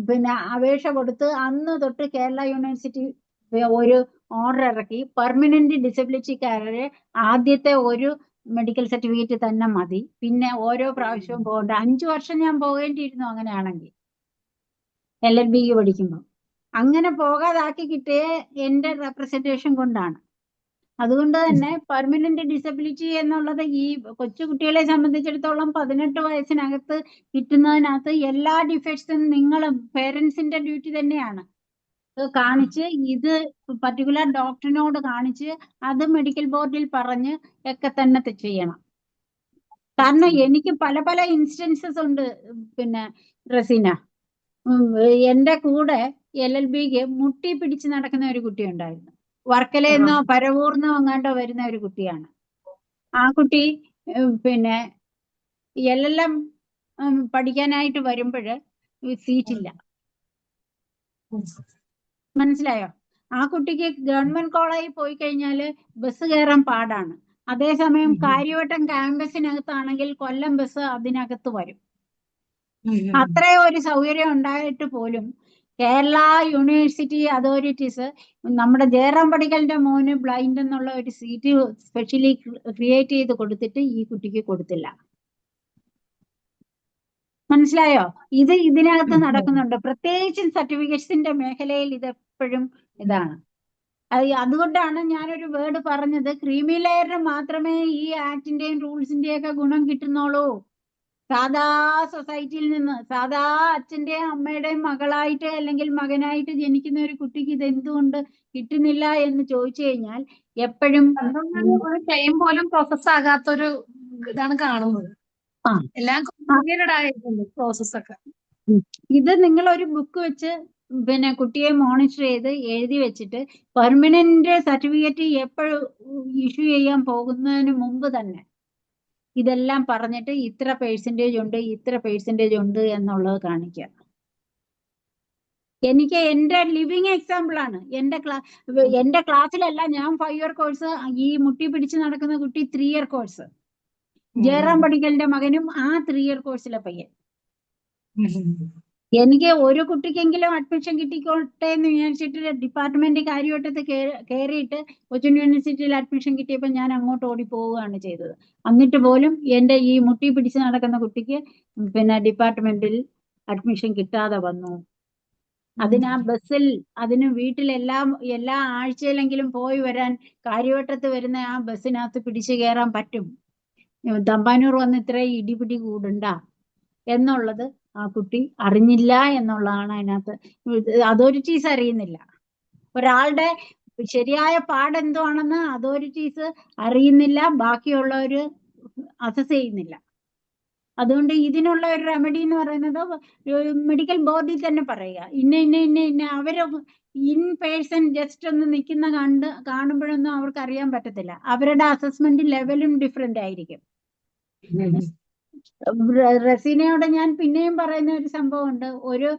പിന്നെ അപേക്ഷ കൊടുത്ത് അന്ന് തൊട്ട് കേരള യൂണിവേഴ്സിറ്റി ഒരു ഓർഡർ ഇറക്കി, പെർമനന്റ് ഡിസബിലിറ്റിക്കാരെ ആദ്യത്തെ ഒരു മെഡിക്കൽ സർട്ടിഫിക്കറ്റ് തന്നെ മതി, പിന്നെ ഓരോ പ്രാവശ്യവും പോകണ്ട. 5 വർഷം ഞാൻ പോകേണ്ടിയിരുന്നു അങ്ങനെയാണെങ്കിൽ LLBക്ക് പഠിക്കുമ്പോൾ. അങ്ങനെ പോകാതാക്കി കിട്ടിയ എന്റെ റെപ്രസെന്റേഷൻ കൊണ്ടാണ്. അതുകൊണ്ട് തന്നെ പെർമനന്റ് ഡിസബിലിറ്റി എന്നുള്ളത് ഈ കൊച്ചുകുട്ടികളെ സംബന്ധിച്ചിടത്തോളം 18 വയസ്സിനകത്ത് കിട്ടുന്നതിനകത്ത് എല്ലാ ഡിഫക്ട്സും നിങ്ങളും പേരൻസിന്റെ ഡ്യൂട്ടി തന്നെയാണ് കാണിച്ച്, ഇത് പർട്ടിക്കുലർ ഡോക്ടറിനോട് കാണിച്ച് അത് മെഡിക്കൽ ബോർഡിൽ പറഞ്ഞ് ഒക്കെ തന്നെ ചെയ്യണം. കാരണം എനിക്ക് പല പല ഇൻസ്റ്റൻസസ് ഉണ്ട്. പിന്നെ റസീന, എന്റെ കൂടെ LLBക്ക് മുട്ടി പിടിച്ച് നടക്കുന്ന ഒരു കുട്ടി ഉണ്ടായിരുന്നു. വർക്കലയെന്നോ പരവൂർന്നോ അങ്ങാണ്ടോ വരുന്ന ഒരു കുട്ടിയാണ്. ആ കുട്ടി പിന്നെ LLM പഠിക്കാനായിട്ട് വരുമ്പോഴ് സീറ്റില്ല. മനസ്സിലായോ? ആ കുട്ടിക്ക് ഗവൺമെന്റ് കോളേജിൽ പോയി കഴിഞ്ഞാല് ബസ് കയറാൻ പാടാണ്. അതേസമയം കാര്യവട്ടം ക്യാമ്പസിനകത്താണെങ്കിൽ കൊല്ലം ബസ് അതിനകത്ത് വരും. അത്രയും ഒരു സൗകര്യം ഉണ്ടായിട്ട് പോലും കേരള യൂണിവേഴ്സിറ്റി അതോറിറ്റീസ് നമ്മുടെ ജയറാം പടിക്കലിന്റെ മോന് ബ്ലൈൻഡ് എന്നുള്ള ഒരു സീറ്റ് സ്പെഷ്യലി ക്രിയേറ്റ് ചെയ്ത് കൊടുത്തിട്ട് ഈ കുട്ടിക്ക് കൊടുത്തില്ല. മനസ്സിലായോ? ഇതിനകത്ത് നടക്കുന്നുണ്ട്. പ്രത്യേകിച്ചും സർട്ടിഫിക്കറ്റ്സിന്റെ മേഖലയിൽ ഇത് എപ്പോഴും ഇതാണ്. അതുകൊണ്ടാണ് ഞാനൊരു വേർഡ് പറഞ്ഞത്, ക്രീമി ലെയറിന് മാത്രമേ ഈ ആക്ടിന്റെയും റൂൾസിന്റെയും ഒക്കെ ഗുണം കിട്ടുന്നുള്ളൂ. സാധാ സൊസൈറ്റിയിൽ നിന്ന് സാധാ അച്ഛന്റെയും അമ്മയുടെയും മകളായിട്ട് അല്ലെങ്കിൽ മകനായിട്ട് ജനിക്കുന്ന ഒരു കുട്ടിക്ക് ഇത് എന്തുകൊണ്ട് കിട്ടുന്നില്ല എന്ന് ചോദിച്ചു കഴിഞ്ഞാൽ എപ്പോഴും ക്ലെയിം പോലും പ്രോസസ് ആകാത്തൊരു ഇതാണ് കാണുന്നത്. എല്ലാം കോംപ്ലിക്കേറ്റഡ് ആയിട്ടുണ്ട് പ്രോസസ് ഒക്കെ. ഇത് നിങ്ങൾ ഒരു ബുക്ക് വെച്ച് പിന്നെ കുട്ടിയെ മോണിറ്റർ ചെയ്ത് എഴുതി വെച്ചിട്ട് പെർമനന്റ് സർട്ടിഫിക്കറ്റ് എപ്പോഴും ഇഷ്യൂ ചെയ്യാൻ പോകുന്നതിന് മുമ്പ് തന്നെ ഇതെല്ലാം പറഞ്ഞിട്ട് ഇത്ര പെർസെന്റേജ് ഉണ്ട് എന്നുള്ളത് കാണിക്കുക. എനിക്ക് എന്റെ ലിവിങ് എക്സാമ്പിൾ ആണ്. എന്റെ ക്ലാസ്സിലല്ല, ഞാൻ 5 ഇയർ കോഴ്സ്, ഈ മുട്ടി പിടിച്ച് നടക്കുന്ന കുട്ടി 3 ഇയർ കോഴ്സ്, ജയറാം പടിക്കലിന്റെ മകനും ആ 3 ഇയർ കോഴ്സിലെ പയ്യൻ. എനിക്ക് ഒരു കുട്ടിക്കെങ്കിലും അഡ്മിഷൻ കിട്ടിക്കോട്ടെ എന്ന് വിചാരിച്ചിട്ട് ഡിപ്പാർട്ട്മെന്റ് കാര്യവട്ടത്ത് കയറിയിട്ട് കൊച്ചിൻ യൂണിവേഴ്സിറ്റിയിൽ അഡ്മിഷൻ കിട്ടിയപ്പോൾ ഞാൻ അങ്ങോട്ട് ഓടി പോവുകയാണ് ചെയ്തത്. എന്നിട്ട് പോലും എന്റെ ഈ മുട്ടി പിടിച്ച് നടക്കുന്ന കുട്ടിക്ക് പിന്നെ ഡിപ്പാർട്ട്മെന്റിൽ അഡ്മിഷൻ കിട്ടാതെ വന്നു. അതിന് ബസ്സിൽ, അതിന് എല്ലാ ആഴ്ചയിലെങ്കിലും പോയി വരാൻ കാര്യവട്ടത്ത് വരുന്ന ആ ബസ്സിനകത്ത് പിടിച്ചു കയറാൻ പറ്റും. തമ്പാനൂർ വന്ന് ഇത്രയും ഇടിപിടി കൂടണ്ട എന്നുള്ളത് ആ കുട്ടി അറിഞ്ഞില്ല എന്നുള്ളതാണ് അതിനകത്ത്. അതോറിറ്റീസ് അറിയുന്നില്ല. ഒരാളുടെ ശരിയായ പാടെന്തുവാണെന്ന് അതോറിറ്റീസ് അറിയുന്നില്ല, ബാക്കിയുള്ളവര് അസസ് ചെയ്യുന്നില്ല. അതുകൊണ്ട് ഇതിനുള്ള ഒരു റെമഡി എന്ന് പറയുന്നത് മെഡിക്കൽ ബോർഡിൽ തന്നെ പറയുക, ഇന്ന അവര് ഇൻ പേഴ്സൺ ജസ്റ്റ് ഒന്ന് നിൽക്കുന്ന കാണുമ്പോഴൊന്നും അവർക്ക് അറിയാൻ പറ്റത്തില്ല. അവരുടെ അസസ്മെന്റ് ലെവലും ഡിഫറെന്റ് ആയിരിക്കും. റസീനയോട് ഞാൻ പിന്നെയും പറയുന്ന ഒരു സംഭവമുണ്ട്. ഒരു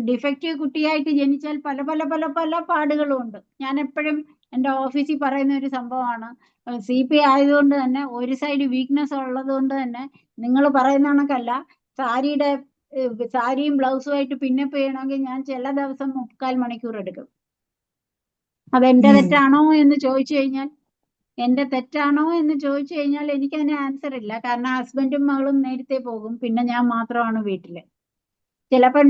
ഡിഫക്റ്റീവ് കുട്ടിയായിട്ട് ജനിച്ചാൽ പല പല പല പല പാടുകളും ഉണ്ട്. ഞാൻ എപ്പോഴും എൻ്റെ ഓഫീസിൽ പറയുന്ന ഒരു സംഭവമാണ്, CP ആയതുകൊണ്ട് തന്നെ ഒരു സൈഡ് വീക്ക്നെസ് ഉള്ളത് കൊണ്ട് തന്നെ നിങ്ങൾ പറയുന്ന കണക്കല്ല, സാരിയും ബ്ലൗസുമായിട്ട് പിന്നപ്പ് ചെയ്യണമെങ്കിൽ ഞാൻ ചില ദിവസം 3/4 മണിക്കൂർ എടുക്കും. അതെന്റെ തെറ്റാണോ എന്ന് ചോദിച്ചു കഴിഞ്ഞാൽ എനിക്ക് അതിന് ആൻസർ ഇല്ല. കാരണം ഹസ്ബൻഡും മകളും നേരത്തെ പോകും, പിന്നെ ഞാൻ മാത്രമാണ് വീട്ടില്. ചിലപ്പോൾ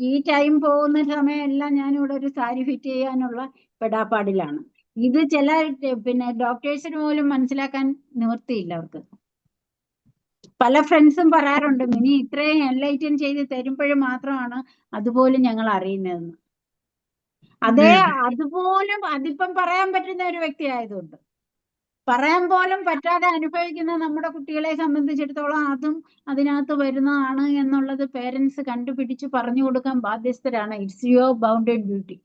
ഈ ടൈം പോകുന്ന സമയമെല്ലാം ഞാനിവിടെ ഒരു സാരി ഫിറ്റ് ചെയ്യാനുള്ള പെടാപ്പാടിലാണ്. ഇത് ചില പിന്നെ ഡോക്ടേഴ്സിന് പോലും മനസ്സിലാക്കാൻ നിവൃത്തിയില്ല അവർക്ക്. പല ഫ്രണ്ട്സും പറയാറുണ്ട്, മിനി ഇത്രയും എൻലൈറ്റൻ ചെയ്ത് തരുമ്പോഴും മാത്രമാണ് അതുപോലും ഞങ്ങൾ അറിയുന്നതെന്ന്. അതുപോലും അതിപ്പം പറയാൻ പറ്റുന്ന ഒരു വ്യക്തി ആയതുകൊണ്ട്, പറയാൻ പോലും പറ്റാതെ അനുഭവിക്കുന്ന നമ്മുടെ കുട്ടികളെ സംബന്ധിച്ചിടത്തോളം അതും അതിനകത്ത് വരുന്നതാണ് എന്നുള്ളത് പേരൻസ് കണ്ടുപിടിച്ച് പറഞ്ഞു കൊടുക്കാൻ ബാധ്യസ്ഥരാണ്. It's your bounded duty.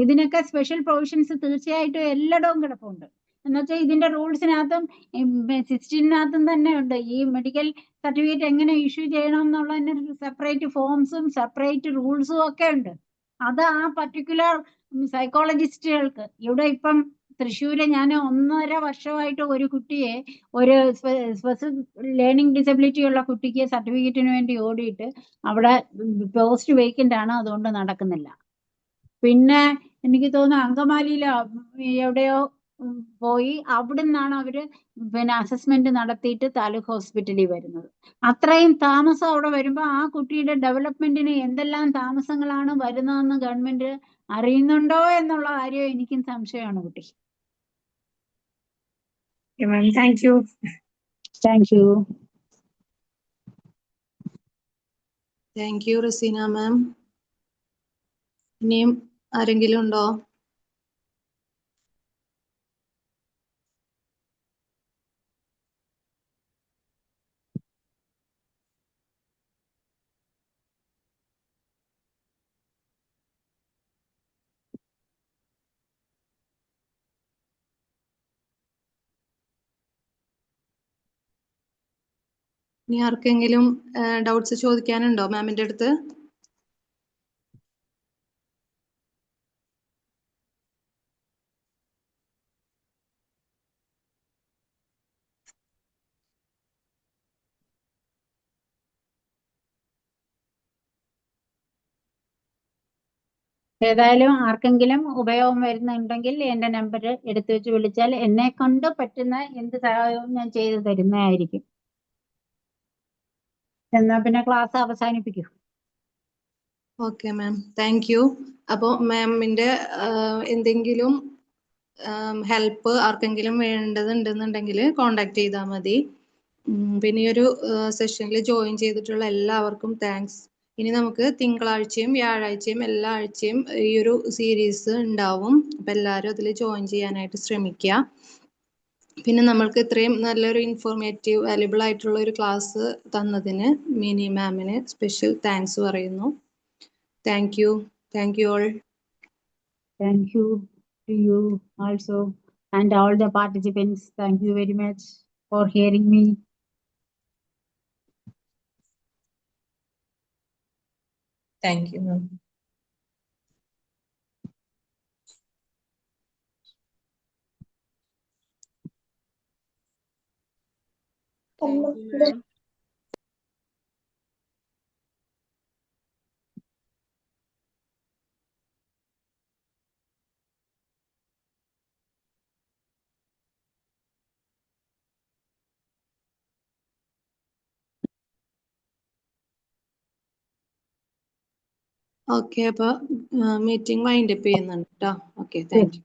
ഇതിനൊക്കെ സ്പെഷ്യൽ പ്രൊവിഷൻസ് തീർച്ചയായിട്ടും എല്ലായിടവും കിടപ്പുണ്ട്. എന്നുവെച്ചാൽ ഇതിന്റെ റൂൾസിനകത്തും 16-നകത്തും തന്നെ ഉണ്ട്. ഈ മെഡിക്കൽ സർട്ടിഫിക്കറ്റ് എങ്ങനെ ഇഷ്യൂ ചെയ്യണം എന്നുള്ളതിന് സെപ്പറേറ്റ് ഫോംസും സെപ്പറേറ്റ് റൂൾസും ഒക്കെ ഉണ്ട്. അത് ആ പർട്ടിക്കുലർ സൈക്കോളജിസ്റ്റുകൾക്ക്. ഇവിടെ ഇപ്പം തൃശ്ശൂര് ഞാൻ 1.5 വർഷമായിട്ട് ഒരു കുട്ടിയെ, ഒരു സ്പെസിഫിക് ലേണിംഗ് ഡിസബിലിറ്റി ഉള്ള കുട്ടിക്ക് സർട്ടിഫിക്കറ്റിന് വേണ്ടി ഓടിയിട്ട് അവിടെ പോസ്റ്റ് വേക്കന്റ് ആണ്, അതുകൊണ്ട് നടക്കുന്നില്ല. പിന്നെ എനിക്ക് തോന്നുന്നു അങ്കമാലിയിലോ എവിടെയോ പോയി, അവിടെ നിന്നാണ് അവര് പിന്നെ അസസ്മെന്റ് നടത്തിയിട്ട് താലൂക്ക് ഹോസ്പിറ്റലിൽ വരുന്നത്. അത്രയും താമസം അവിടെ വരുമ്പോൾ ആ കുട്ടിയുടെ ഡെവലപ്മെന്റിന് എന്തെല്ലാം താമസങ്ങളാണ് വരുന്നതെന്ന് ഗവൺമെന്റ് അറിയുന്നുണ്ടോ എന്നുള്ള കാര്യം എനിക്കും സംശയമാണ് കുട്ടി. Thank you. Thank you. Thank you Razeena ma'am. ഇനിയും ആരെങ്കിലും ഉണ്ടോ? ഇനി ആർക്കെങ്കിലും ഡൗട്ട്സ് ചോദിക്കാനുണ്ടോ മാമിന്റെ അടുത്ത്? ഏതായാലും ആർക്കെങ്കിലും ഉപയോഗം വരുന്നുണ്ടെങ്കിൽ എന്റെ നമ്പർ എടുത്തു വെച്ച് വിളിച്ചാൽ എന്നെ കൊണ്ട് പറ്റുന്ന എന്ത് സഹായവും ഞാൻ ചെയ്തു തരുന്നതായിരിക്കും. എന്നാ പിന്നെ ക്ലാസ് അവസാനിപ്പിക്കൂ. Okay ma'am, thank you. അപ്പോൾ മാമിന്റെ എന്തെങ്കിലും ഹെൽപ്പ് ആർക്കെങ്കിലും വേണ്ടതുണ്ടെന്നുണ്ടെങ്കിൽ കോണ്ടാക്ട് ചെയ്താൽ മതി. പിന്നെ ഈ ഒരു സെഷനിൽ ജോയിൻ ചെയ്തിട്ടുള്ള എല്ലാവർക്കും താങ്ക്സ്. ഇനി നമുക്ക് തിങ്കളാഴ്ചയും വ്യാഴാഴ്ചയും എല്ലാ ആഴ്ചയും ഈ ഒരു സീരീസ് ഉണ്ടാവും. അപ്പം എല്ലാവരും അതിൽ ജോയിൻ ചെയ്യാനായിട്ട് ശ്രമിക്കുക. പിന്നെ നമ്മൾക്ക് ഇത്രയും നല്ലൊരു ഇൻഫോർമേറ്റീവ് വാല്യുബിൾ ആയിട്ടുള്ള ഒരു ക്ലാസ് തന്നതിന് മിനി മാമിന് സ്പെഷ്യൽ താങ്ക്സ് പറയുന്നു. Thank you. Thank you all. Thank you to you also and all the participants. Thank you very much for hearing me. Thank you, ma'am. Thank you, ma'am. Okay, അപ്പോൾ meeting wind up ചെയ്യുന്നുണ്ട് കേട്ടോ. Okay, thank you.